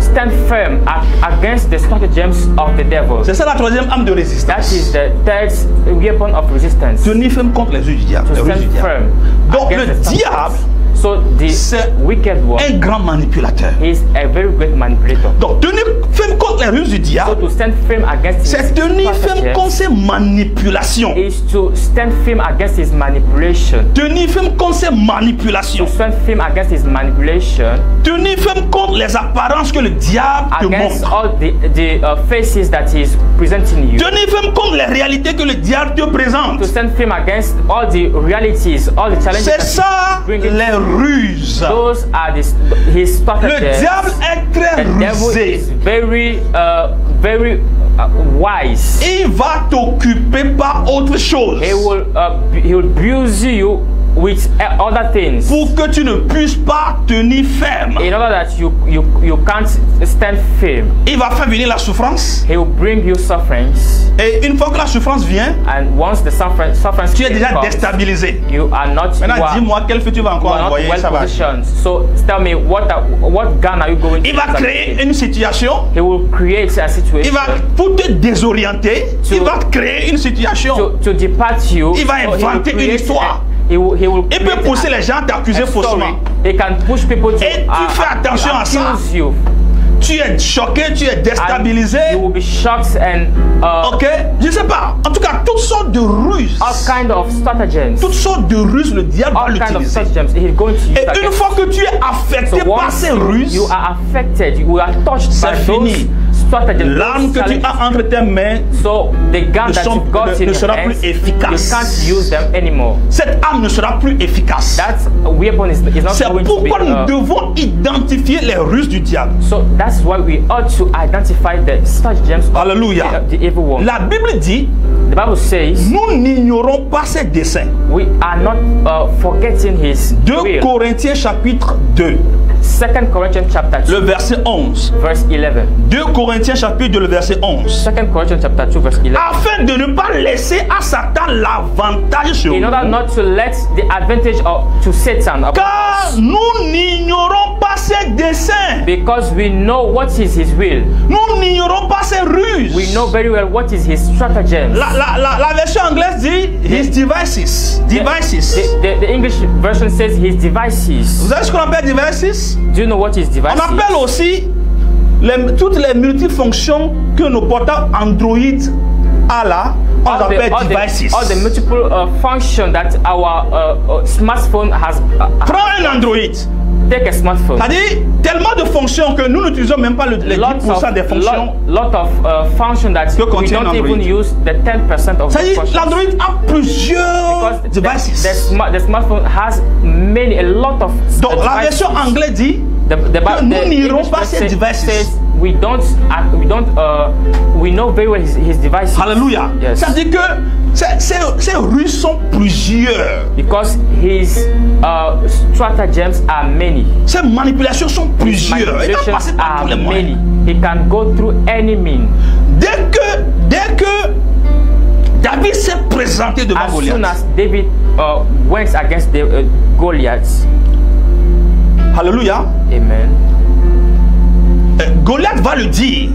Stand firm against the stratagems of the devil. C'est ça la troisième arme de That résistance. is the third weapon of resistance. Tenez ferme contre les ruses du diable. To Les ruses stand du diable. firm Donc le against the diable, So the c'est wicked one un grand manipulateur. is a very great manipulator. Donc tenez ferme contre les ruses du So diable, to stand firm against his c'est tenir ferme contre ses manipulations. is to stand firm against his manipulation. Tenir ferme contre ses To manipulations. stand firm against his manipulation, Tenir ferme contre les apparences que le diable te against montre. all the faces that he is presenting you. Tenir ferme contre les réalités que le diable te To présente. stand firm against all the realities, all the challenges. C'est that ça he bringing. les ruses. Those are his Le strategies. diable est très The devil rusé. is very wise. Il va t'occuper par autre chose He will abuse you with other things pour que tu ne puisses pas tenir ferme. in order that you can't stand firm. Il va faire venir la souffrance. He will bring you sufferings, Et une fois que la souffrance vient, and once the suffering tu es déjà comes, déstabilisé. you are not. Maintenant, dis-moi quel feu tu vas you encore are not envoyer. well Ça va. positioned. So tell me what gun are you going Il va to créer use? une situation. He will create a Il situation va, pour te désorienter, il va créer une situation. to depart you. Il va So he will inventer une create histoire. He will Il peut create pousser les gens à t'accuser a story. faussement. He can push people to Et tu fais attention à ça. accuse you. tu es choqué, tu es déstabilisé. You will be shocked and Ok, je sais pas. En tout cas, toutes sortes de ruses. all kind of stratagems. Toutes sortes de ruses, le diable va All kind of l'utiliser. stratagems he's going to use Et une against fois que tu es affecté So par once ces ruses, you are affected, you are touched c'est by fini. those stratagems, l'arme those que tu challenges. as entre tes mains, So the gun ne that sont- you've got ne in your sera plus hands, you efficace. can't use them anymore. cette arme ne sera plus efficace. That weapon is not C'est going to be. pourquoi nous devons identifier les ruses du diable. So that's why we ought to identify the stratagems of Alléluia. the evil one. La Bible dit, The Bible says nous n'ignorons pas ses desseins. we are not forgetting his 2 will. Corinthiens chapitre 2, 2 Corinthians chapter 2, le verset 11. verse 11. 2 Corinthiens chapitre 2, le verset 11. 2 Corinthians chapter 2, verse 11. Afin de ne pas laisser à Satan l'avantage sur In order nous. not to let the advantage to Satan upon Car us, nous n'ignorons pas ses desseins. because we know what is his will. Nous n'ignorons pas ses ruses. We know very well what is his strategies. La version anglaise dit his devices. Devices. The English version says his devices. Vous savez ce qu'on appelle devices? Do you know what his devices? On appelle aussi toutes les multifonctions que nos portables Android a là. On les appelle devices. all the multiple functions that our smartphone has. Prends un Android. Take a smartphone. C'est-à-dire tellement de fonctions que nous n'utilisons même pas les 10% des fonctions. Lot of functions that Que we contient don't Android. even use the 10% of the C'est-à-dire functions. l'Android a plusieurs Because devices. the smartphone has a lot of Donc la devices. version anglaise dit que nous n'irons pas ces devices. We know very well his devices. Alléluia. Yes. Ça veut dire que ces ruses sont plusieurs. Because his stratagems are many. Ces manipulations sont plusieurs. Il va Manipulations passer par are tous les many. moyens. He can go through any mean. Dès que David s'est présenté devant As soon Goliath. as David went against the Goliath, Alléluia. amen. Goliath va le dire.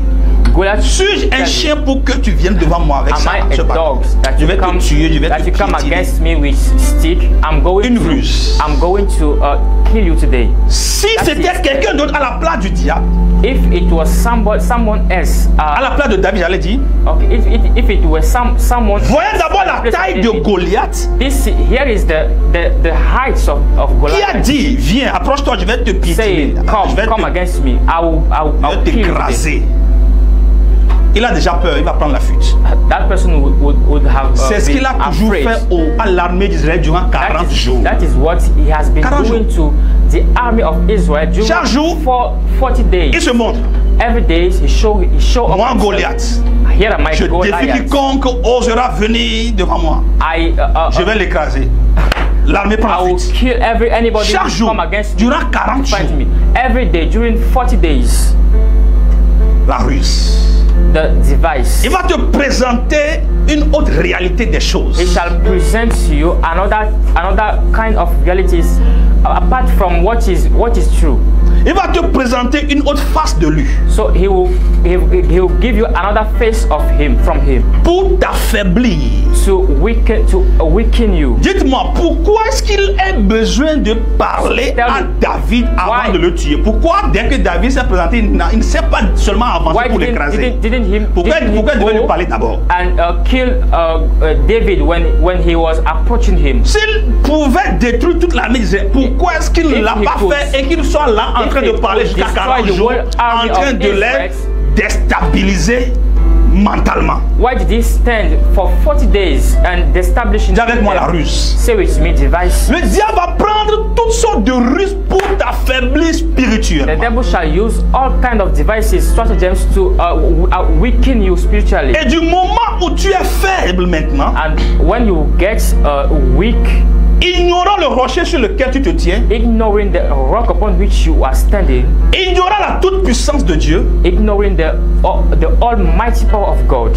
Goliath, Suis-je un chien pour que tu viennes devant moi avec am ça? I ce a bâton? dog that Je vais you come, te tuer, je vais that te you come piétiner. against me with stick? I'm going Une ruse. to kill you today. Si That's c'était it. quelqu'un d'autre à la place du diable, If it was someone else, à la place de David, j'allais dire, okay, if it was someone, voyons d'abord la place of taille de David, Goliath. here is the height of Qui a Goliath. dit, viens, approche-toi, je vais te piétiner. Say, Je vais come against me. I'll kill you today. t'écraser. Il a déjà peur, il va prendre la fuite. That person would have C'est ce been qu'il a toujours afraid. fait à l'armée d'Israël durant 40 jours. That is what he has been 40 doing to the army of Israel during Chaque jour, 40 days. Il se montre. Every day he show up. Moi, himself. Goliath, Here am I, je défie Goliath. quiconque osera venir devant moi. Je vais l'écraser. L'armée prend I la will fuite. kill anybody Chaque who jour, come against me. durant 40 Fight jours, me. Every day during 40 days. la ruse. The device. Il va te présenter une autre réalité des choses. He shall present to you another kind of realities apart from what is true. Il va te présenter une autre face de lui So he will give you another face of him from him pour t'affaiblir. to weaken you. Dites-moi, pourquoi est-ce qu'il ait besoin de parler à David avant Why? de le tuer? Pourquoi dès que David s'est présenté, il ne s'est pas seulement avancé Why pour l'écraser? didn't Pourquoi il devait lui parler d'abord? and kill David when he was approaching him? S'il pouvait détruire toute l'armée d'Israël, pourquoi est-ce qu'il ne l'a he pas could- fait et qu'il soit là en train de parler jusqu'à 40 jours, en train de les déstabiliser mentalement? Why did he stand for 40 days and establishing? Dis avec moi la ruse. Say with me, device. Le diable va prendre toutes sortes de ruses pour t'affaiblir The spirituellement. devil shall use all kind of devices, stratagems to weaken you spiritually. Et du moment où tu es faible maintenant, And when you get weak, ignorant le rocher sur lequel tu te tiens, ignoring the rock upon which you are standing, ignorant la toute-puissance de Dieu, ignoring the almighty power of God,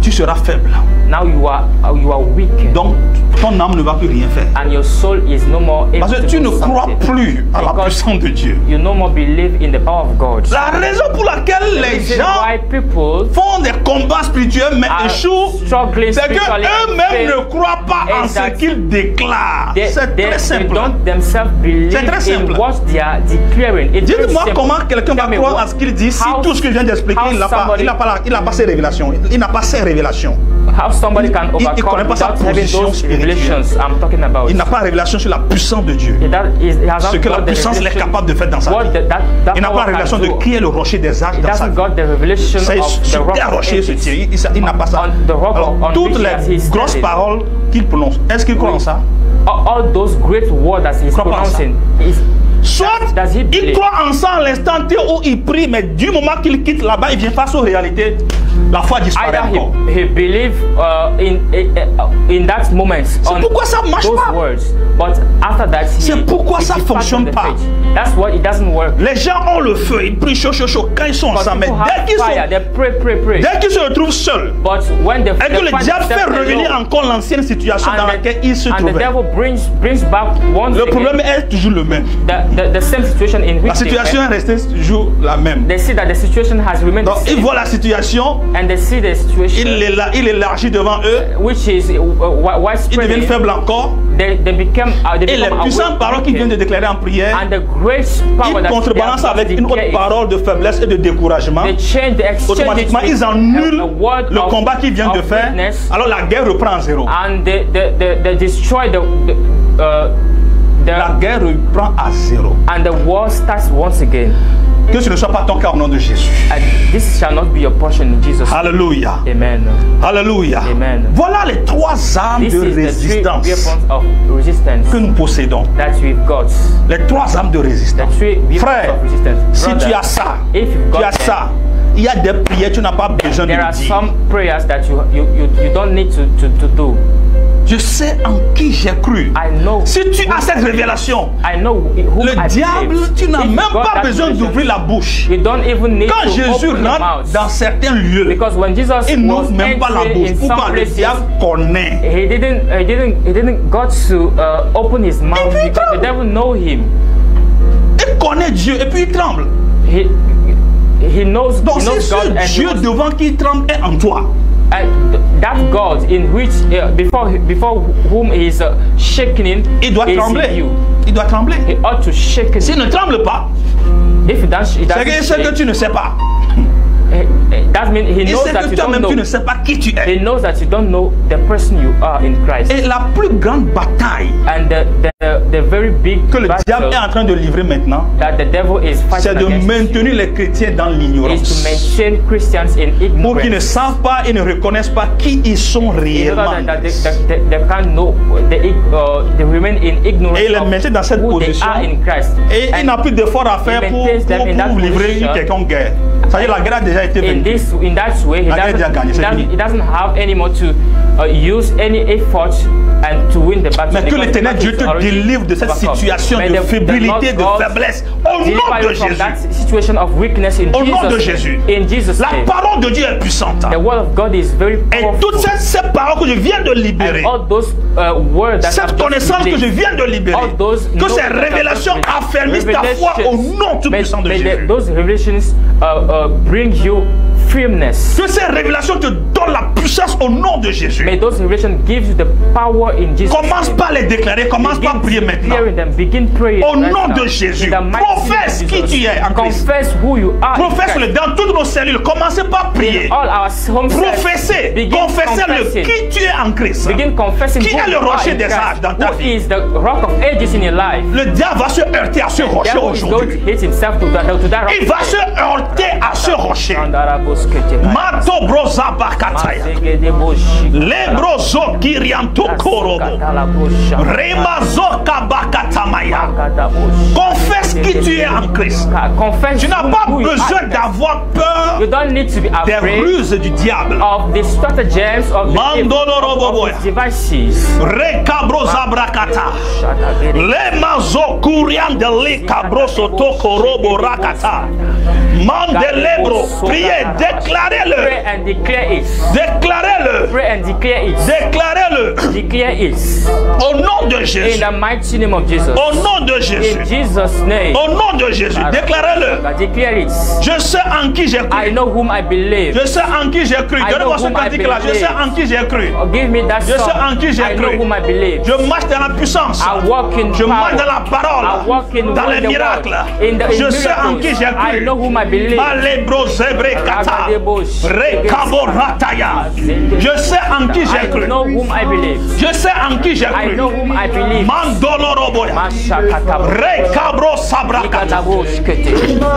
tu seras faible. now you are weak. Donc, ton âme ne va plus rien faire. And your soul is no more able Parce que to tu do ne crois something. plus à la Because puissance de Dieu. You no more believe in the power of God. La raison pour laquelle les This is gens why people font des combats spirituels mais are échouent, struggling c'est spiritually and qu'eux-mêmes fail. ne croient pas en is ce that qu'ils déclarent. C'est They très simple. don't themselves believe C'est très simple. in what they are declaring. It's very Dites-moi simple. comment quelqu'un va Tell me croire what- à ce qu'il dit si how- tout ce que je viens d'expliquer, how il n'a pas, somebody- il n'a pas ses révélations. Il n'a pas ses révélations. How somebody can il connaît overcome pas sa without having position those spirituelle. revelations I'm talking about. Il n'a pas la révélation sur la puissance de Dieu. He has Ce not que la got the puissance est revelation capable de faire dans sa what vie. that Il n'a pas power la révélation can de do. qui est le rocher des âges He dans sa doesn't vie. got the revelation C'est of the sur rock quel of rocher il se ages. tient. Il n'a pas ça. On the rock Alors, on toutes which he les is grosses standing. paroles qu'il prononce, est-ce qu'il croit en ça? All those great words that he's Crois pas en ça. pronouncing is Soit does he il believe? croit en ça à l'instant T où il prie, mais du moment qu'il quitte là-bas, il vient face aux réalités, la foi disparaît either encore. he believe in that moment C'est pourquoi ça ne marche those pas. words, but after that C'est pourquoi ça depart fonctionne from the pas. faith. That's what it doesn't work. Les gens ont le feu, ils prient chaud, chaud, chaud quand ils sont Because ensemble, mais people have fire, they pray. dès qu'ils se retrouvent seuls, But when they et que le find diable fait themselves revenir alone, encore l'ancienne situation dans laquelle ils se and the trouvaient, devil brings back once le again problème est toujours le même. the same situation in La which situation est restée toujours la même. they see that the situation has remained Donc the ils same, voient la situation, and they see the situation il élargit devant eux, which is ils deviennent widespread. faibles encore, They become et les puissantes paroles qu'ils viennent de déclarer en prière, and the great power ils that contrebalancent avec une autre declare, parole de faiblesse et de découragement. they change the exchange it Automatiquement, with ils annulent a word le of- combat qu'ils viennent de of faire. weakness, Alors la guerre reprend à zéro. and they destroy La guerre reprend à zéro. and the war starts once again. Que ce ne soit pas ton cas au nom de Jésus. And this shall not be your portion in Jesus' name. Alléluia. Amen. Alléluia. Amen. Voilà les trois armes This de is the three résistance weapons of resistance que nous possédons. that we've got. Les trois armes de The résistance. three weapons Frère, of resistance. si Brother, tu as ça, if you've got tu as them, ça, il y a des prières, tu n'as pas besoin de there le are dire. some prayers that you don't need to do. Je sais en qui j'ai cru. I know. Si tu as cette révélation, I know who le I diable, believe. tu n'as If même you got pas that besoin revelation, d'ouvrir la bouche. you don't even need Quand to Jésus open your rentre mouth. dans certains lieux, Because when Jesus il was n'ouvre même pas la entering bouche. in Pourquoi? some Le places, diable connaît. he didn't got to open his mouth puis il because the tremble. devil know him. Il connaît Dieu et puis il tremble. He knows Donc he knows si God, ce and Dieu devant qui il tremble est en toi, that God in which before whom he is shaking il doit is in trembler. you. Il doit trembler. He ought to shake it. S'il ne tremble pas, If he doesn't c'est que shake, tu ne sais pas. that means he Il knows sait that que you don't toi-même tu ne know. sais pas qui tu He es. knows that you don't know the person you are in Christ. Et la plus grande bataille And the very big que le battle diable est en train de livrer maintenant, that the devil is c'est fighting de against maintenir les chrétiens dans is to l'ignorance. maintain Christians in Pour qu'ils ne ignorance. savent pas et ne reconnaissent pas qui ils sont In order réellement. that they can't know, they remain in ignorance Et il est maintenant dans cette who they position. are in Christ. Et il And n'a plus d'effort à faire pour livrer une quelconque guerre. Ça veut dire la guerre a déjà été vaincue. in that way, La guerre est déjà gagnée, c'est fini. he doesn't have anymore to use any effort and to win the battle. Mais que because l'éternel the Dieu battle is te already délivre de cette overcome. situation May de the fébrilité, Lord de God faiblesse, au nom deliver de you from that Jésus. situation of weakness in Au nom de Jesus' Jésus. name. In Jesus' La name. parole de Dieu est puissante. The word of God is very Et powerful. toutes ces paroles que je viens de libérer, And all those words that cette I've just connaissance que je released, viens de libérer, all those que knowledge ces that I've just révélations released, affermissent ta foi au nom tout puissant de Jésus. those revelations bring you firmness. Que ces révélations te donnent la puissance au nom de Jésus. May those revelations give you the power in Jesus' Commence name. pas à les déclarer, commence pas à prier maintenant. Hearing them, begin praying Au right nom now. de Jésus, In the mighty professe name of qui Jesus. tu es en Christ. Confess who you are. in Professe-le Christ. dans toutes nos cellules. Commencez pas à prier. In all our home cells, Professez, begin confessez-le confessing. qui tu es en Christ. Begin confessing Qui who est le you are rocher in des Christ. âges dans ta Who vie? is the rock of ages in your life? Le diable va se heurter à ce rocher Devil is going aujourd'hui. to hit himself to that rock. Il va se heurter à ce rocher. Mato broza bakataya. Lebrozo kirianto korobo. Remazo kabakatamaya. Confesse Confesse qui tu es en Christ. Confess Tu n'as pas who you are. besoin d'avoir peur You don't need to be des afraid ruses du diable. of the stratagems of the Mandoloroboboya. devices. Rekabrosa Le mazo kurian de le cabroso toko robo rakata. Mandelebro. Priez, déclarez-le. Pray and declare it. Déclarez-le. Pray and declare it. Déclarez-le. Declare it. Au nom de In Jésus. the mighty name of Jesus. Au nom de In Jésus. Jesus' name. Au nom de Jésus. Déclarez-le. Declare it. Je sais en qui j'ai I cru. know whom I believe. Je sais en qui j'ai cru. Donnez-moi ce cantique-là. Je sais en qui j'ai cru. Give me that Je sais song. en qui j'ai I know cru. whom I believe. Je marche dans la puissance. I walk in Je marche power. dans la I parole. walk in Dans les the miracles. word. In Je sais en qui j'ai miracles. I cru. know whom I believe. Malebro zebre kata. Rekabo rataya. Je sais en qui j'ai I cru. know whom I believe. Je sais en qui j'ai I cru. know whom I believe. Mandoloroboya. Mashakata. Rekabro sabrakata.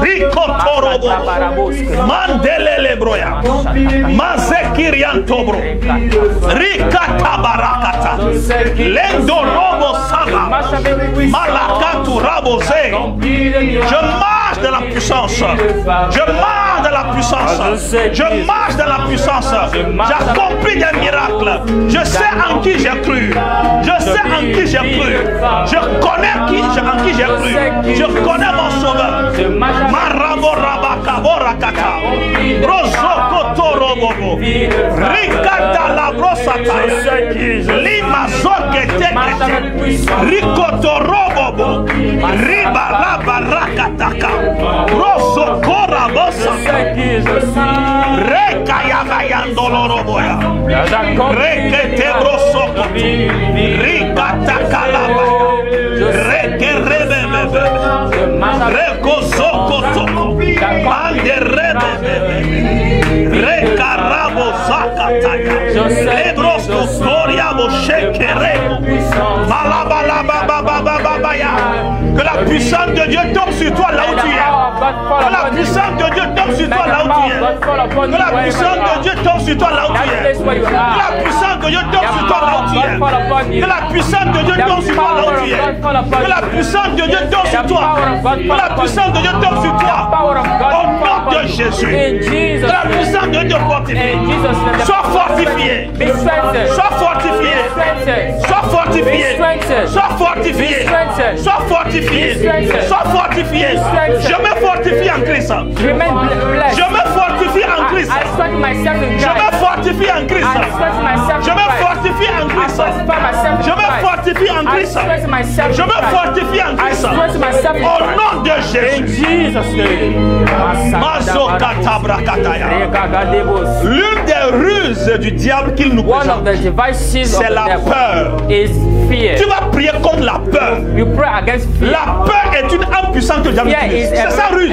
Rikotorobo. Mandelele broya. Mazekiriantobro. Rikata barakata. Lendo robo saba. Malakatu raboze. Je marche dans la puissance. Je marche dans la puissance. Je marche dans la puissance. J'accomplis des miracles. Je sais en qui j'ai cru. Je sais en qui j'ai cru. Je connais en qui j'ai cru. Je connais mon sauveur. Marabo rabakabo rakata. Rozo robobo. Rikata la brosata. Lima zoke tekete. Rikoto robobo. Riba la barakataka. Rozo kora bosa. Reka yabayandolo roboya. Rekete brosoko. Rikataka la baya. Reke rebebebe. Reko zokoto. Mande rebebebe. Rekarabo zakataya. Lebrosko storiabo shekerebo. Malabalabababababaya. Que la puissance de Dieu tombe sur toi là où tu es. Que la puissance de Dieu tombe sur toi là où tu es. Que la puissance de Dieu tombe sur toi là où tu es. Que la puissance de Dieu tombe sur toi là où tu es. Que la puissance de Dieu tombe sur toi là où tu es. Que la puissance de Dieu tombe sur toi. Que la puissance de Dieu tombe sur toi. Au nom de Jésus. Que la puissance de Dieu fortifie. Sois fortifié. Sois fortifié. Sois fortifié. Sois fortifié. Sois fortifié. Sois fortifié. Je me fortifie en Christ. Je me fortifie en Christ. Je me fortifie en Christ. Je me fortifie en Christ. Je me fortifie en Christ. Je me fortifie en Christ. Au nom de Jésus. L'une des ruses du diable qu'il nous présente, c'est la peur. Tu vas prier contre la peur. La peur est une âme puissante que le diable utilise. C'est sa ruse.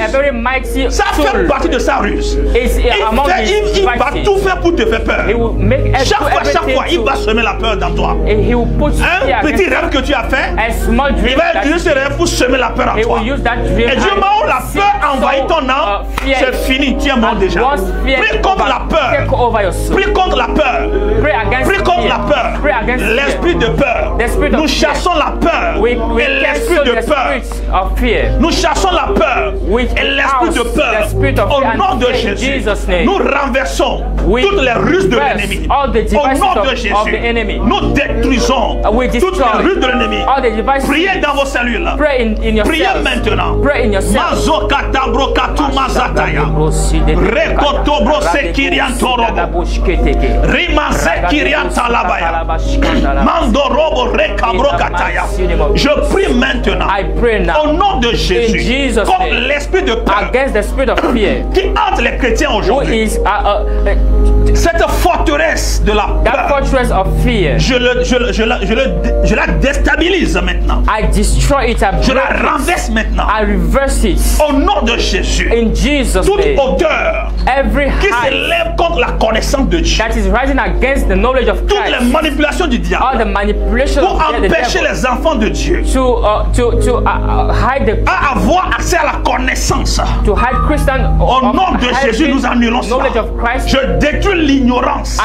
Ça fait partie de sa ruse. Il va tout faire pour te faire peur. Chaque fois, il va semer la peur dans toi. Un petit rêve que tu as fait, il va utiliser ce rêve pour semer la peur en toi. Et du moment où la peur envahit ton âme, c'est fini, tu es mort déjà. Prie contre la peur. Prie contre la peur. Prie contre la peur. L'esprit de peur. Nous chassons la peur et l'esprit de peur. Nous chassons la peur et l'esprit de peur. Au nom de Jésus, nous renversons toutes les ruses de l'ennemi. Au nom de Jésus, nous détruisons toutes les ruses de l'ennemi. Priez dans vos cellules. Priez maintenant. Mazokata brokatu mazataya. Rekoto brosekirian torobo. Rima sekirian talabaya. Mandorobo rekabrokataya. Je prie maintenant au nom de Jésus contre l'esprit de peur qui hante les chrétiens aujourd'hui. Cette forteresse de la peur, je la déstabilise maintenant. Je la renverse maintenant. Au nom de Jésus, toute odeur qui s'élève contre la connaissance de Dieu, toutes les manipulations du diable pour empêcher les enfants de Dieu à avoir accès à la connaissance. Au nom de Jésus, nous annulons ça. Je détruis l'ignorance,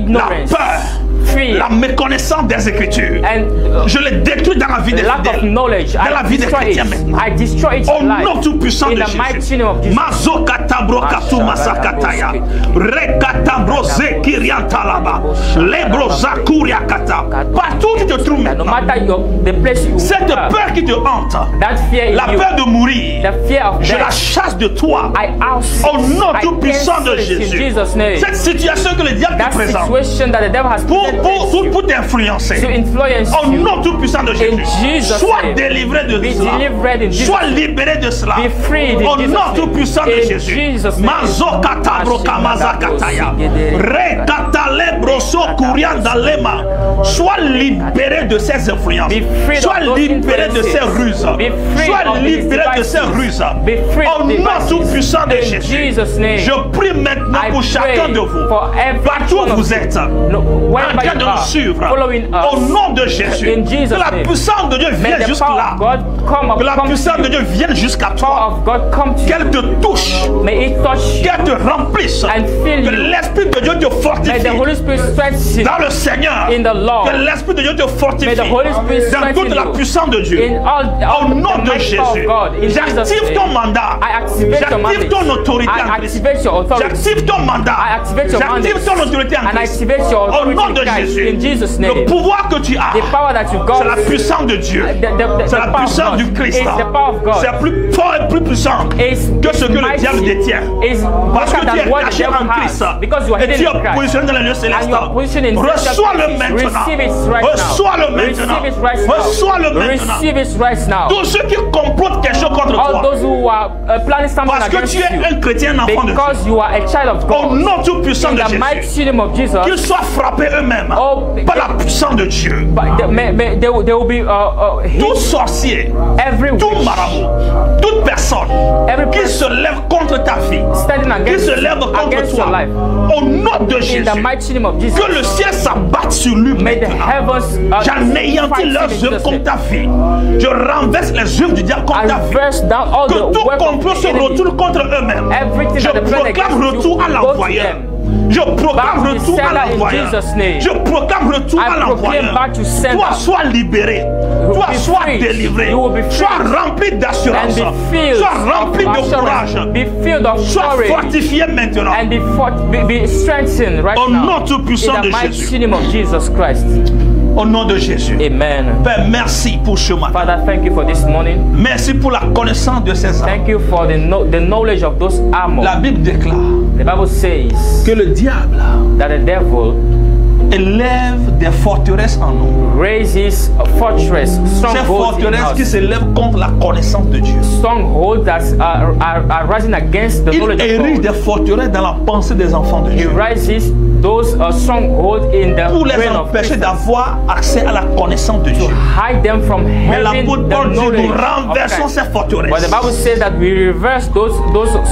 la peur, fear, la méconnaissance des Écritures. and Je les détruis dans la vie des lack of fidèles. knowledge. Dans la I vie des destroy chrétiens it. maintenant. I destroy it Au in life. nom tout puissant In de the mighty Jésus. name of Jesus. Mazokatabro masakataya. Rekatabro zekiriantalaba. Lebro zakuriakata. Partout où tu te trouves That no maintenant, matter the place you cette are, peur qui te hante, that fear in la you, peur de mourir, the fear of je la death, chasse de toi. I oust Au nom I tout puissant de cancel it in Jésus. Jesus' name. Cette situation que le diable That te présente situation that the devil has presented pour t'influencer. to influence Au you, nom tout puissant de Jésus. Jesus' Sois name. délivré de Be cela. delivered in Jesus' Sois libéré de cela. Be freed in Au Jesus' nom name. tout puissant de In Jésus. Jesus' name. Mazokatabrokamazakataya. Rekatalebroso kuriandalema. Sois libéré de ces influences. Be freed Sois of those libéré de ces influences. ruses. Be freed Sois of these libéré de ces devices. ruses. Be freed Au of nom devices. tout puissant de In Jésus. Jesus' name. Je prie maintenant I pour chacun pray de vous. for every Partout one où of vous you. êtes. No, En wherever train you de are, nous suivre. following Au us. nom de Jésus. In Jesus' Que la name. puissance de Dieu May vienne the jusque power là. of God come Que la come puissance to de you. Dieu vienne jusqu'à Power toi. of God come to Qu'elle you. te touche. May it touch you. Qu'elle te remplisse. And fill Que you. l'Esprit de Dieu te May the fortifie. Holy Spirit strengthen Dans le Seigneur. in the Lord. Que l'Esprit de Dieu te fortifie. May the Holy Spirit Dans toute strengthen la you. puissance de Dieu. In all Au nom the de mighty power of Jésus. God. In Jesus' J'active ton name. mandat. I activate your J'active mandate. ton autorité I en Christ. activate your authority. J'active ton mandat. I activate your J'active mandate. ton autorité en And I Christ. activate your Au authority nom de in Christ. Jésus. In Jesus' Le name. pouvoir que tu as. The power that you got. C'est la puissance de Dieu. C'est la puissance du Christ. It's the power of God. C'est plus fort et plus puissant que ce que le diable détient. Parce que tu es caché en Christ. Et tu es positionné dans les lieux célestes. Reçois-le maintenant. Reçois-le maintenant. Reçois-le maintenant. Receive it right now. Tous ceux qui complotent quelque chose contre All toi. those who are planning something Parce que against tu es you. un chrétien, un enfant de Dieu. Because you are a child of Au God. nom tout puissant In de the Jésus. mighty name of Jesus. Qu'ils soient frappés eux-mêmes Oh, par la puissance de Dieu. But they will be Tout hit sorcier, every tout witch, marabout, toute personne every qui person se lève contre ta vie, standing qui against, se lève contre against your toi, life. au nom de In Jésus, the mighty name of Jesus. que le ciel s'abatte sur lui May the maintenant. heavens J'anéantis fight leurs in œuvres Jesus' contre name. ta vie. Je renverse les œuvres du diable contre I ta vie. reverse down all Que the tout work complot of se the enemy. retourne contre eux-mêmes. Everything Je that they plan proclame against retour you, à go to l'envoyeur. them. Je proclame Back to retour à sender in l'envoyeur. Jesus' name. Je proclame retour I à proclaim l'envoyeur. back to sender. Toi, sois libéré. will Toi, be sois freed. délivré. You will be Sois freed. rempli d'assurance. And be filled Sois rempli of de courage. assurance. Be filled of Sois courage. fortifié maintenant. And be strengthened right Au now. nom tout puissant In the de mighty Jésus. name of Jesus Christ. Au nom de Jésus. Amen. Père, merci pour ce matin. Father, thank you for this morning. Merci pour la connaissance de ces armes. Thank you for the knowledge of those armor. La Bible déclare The Bible says que le diable that the devil élève des forteresses en nous. raises a fortress, Ces strongholds in forteresses qui us. s'élèvent contre la connaissance de Dieu. Strongholds that are rising against the Il knowledge érige of des God. forteresses dans la pensée des enfants de He Dieu. rises those strongholds in the Pour les brain of empêcher Christians d'avoir accès à la connaissance de to Dieu. hide them from Mais having l'apôtre the Paul dit, knowledge nous of renversons Christ. ces But the forteresses. Bible says that we reverse those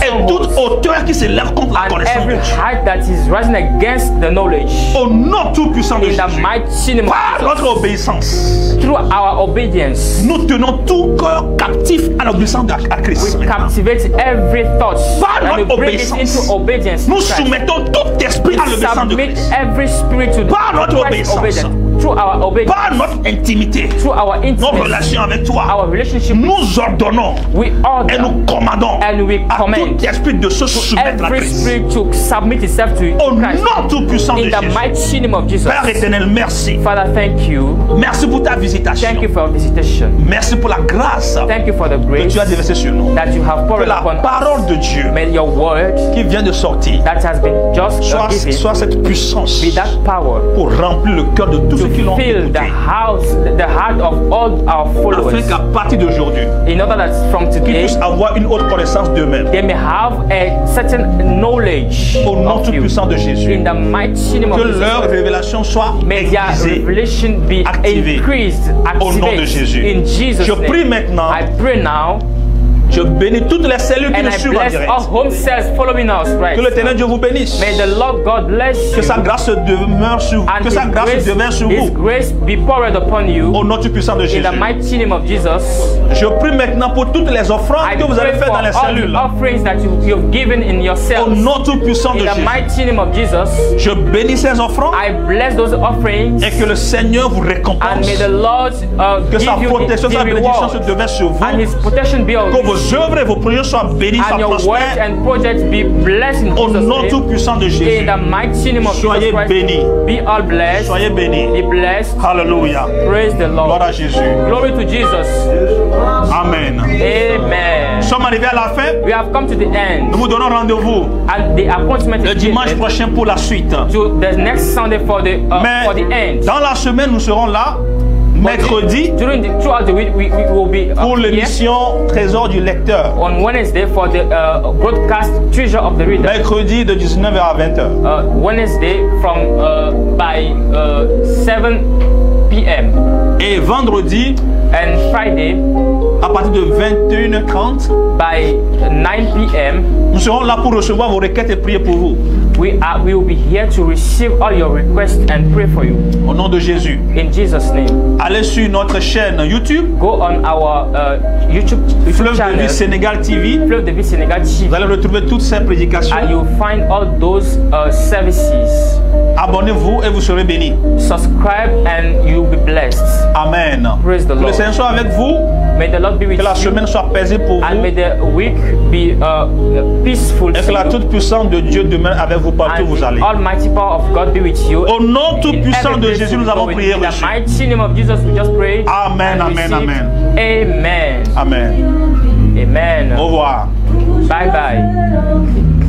Et toute strongholds hauteur qui s'élève contre la and connaissance de every Dieu. height that is rising against the knowledge. Au nom tout puissant de In the Jésus. mighty name Par of notre Jesus, obéissance, through our obedience, nous tenons tout cœur captif à l'obéissance à Christ. we captivate every thought Par and we notre bring it obéissance, into obedience. to nous Christ. soumettons tout esprit à We l'obéissance de submit Christ. every spirit to Par notre Christ's obéissance. obedience. Through our obedience, Par notre intimité, through our nos intimacy, relations avec toi, our relationship, nous ordonnons we et order nous commandons and we à command tout esprit de se soumettre à every Christ. spirit to submit itself to Au Christ. nom tout puissant de In the Jésus. mighty name of Jesus. Père éternel, merci. Father, thank you. Merci pour ta visitation. Thank you for your visitation. Merci pour la grâce Thank you for the que grace tu as déversée sur nous. that you have Que poured la upon us. parole de Dieu May your word qui vient de sortir that has been just given soit cette puissance be that power pour remplir le cœur de tous to ceux qui l'ont fill the écouté. the heart of all our Afin followers, qu'à partir d'aujourd'hui, in order that from qu'ils today puissent avoir une haute connaissance d'eux-mêmes. they may have a certain knowledge Au nom of tout you. puissant de Jésus. In the mighty name Que of leur Jesus, révélation soit may their aiguisée. revelation be activée. increased, Au nom de activated Jésus. in Jesus' Je prie name. maintenant I pray now Je bénis toutes les cellules qui And nous I suivent en bless direct. all home cells following us right Que l'éternel Dieu vous bénisse. May the Lord God bless Que you. sa grâce demeure sur vous. And Que sa grâce demeure sur His vous. grace be poured upon you. Au nom tout puissant de In Jésus. the mighty name of Jesus. Je prie maintenant pour toutes les offrandes I que vous avez pray faites for dans les all cellules. the offerings that you've given in your Au cells. nom tout puissant de In the Jésus. mighty name of Jesus. Je bénis ces offrandes I bless those offerings. et que le Seigneur vous And récompense. may the Lord Que sa give you protection, the sa bénédiction se reward. demeure sur vous. And His protection be on Que you. vos œuvres et vos projets soient bénis, soient And your work prospères. and projects be blessed in Au Jesus' nom tout name. puissant de Jésus. In the mighty name of Soyez Jesus Christ. bénis. Be all blessed. Soyez bénis. Be blessed. Alléluia. Praise the Gloire Lord. à Jésus. Glory to Jesus. Amen. Amen. Nous sommes arrivés à la fin. We have come to the end. Nous vous donnons rendez-vous And the appointment le is dimanche given prochain pour la suite. to the next Sunday for the end. Dans la semaine, nous serons là, mercredi, Throughout the week, we will be pour here. l'émission Trésor du lecteur. On Wednesday for the broadcast Treasure of the Reader. Mercredi de 19h à 20h. Wednesday from by 7 p.m. Et vendredi, and Friday à partir de 21h30, by 9 p.m. nous serons là pour recevoir vos requêtes et prier pour vous. We will be here to receive all your requests and pray for you. Au nom de Jésus. In Jesus' name. Allez sur notre chaîne YouTube. Go on our YouTube Fleuve de channel. Vie Sénégal TV. Fleuve de Vie Sénégal TV. Vous allez retrouver toutes ces prédications. And you'll find all those services. Abonnez-vous et vous serez bénis. Subscribe and you'll be blessed. Amen. Praise the Que le Lord. Seigneur soit avec vous. May the Lord be with Que la you. semaine soit paisible pour And vous. may the week be peaceful. Et que la toute puissance de Dieu demeure avec vous partout où vous And allez. the almighty power of God be with you. Au nom tout In puissant every de place Jésus, you nous avons go. prié In the reçu. mighty name of Jesus, we just pray. Amen, and amen, receive. amen. Amen. Amen. Amen. Au revoir. Bye bye.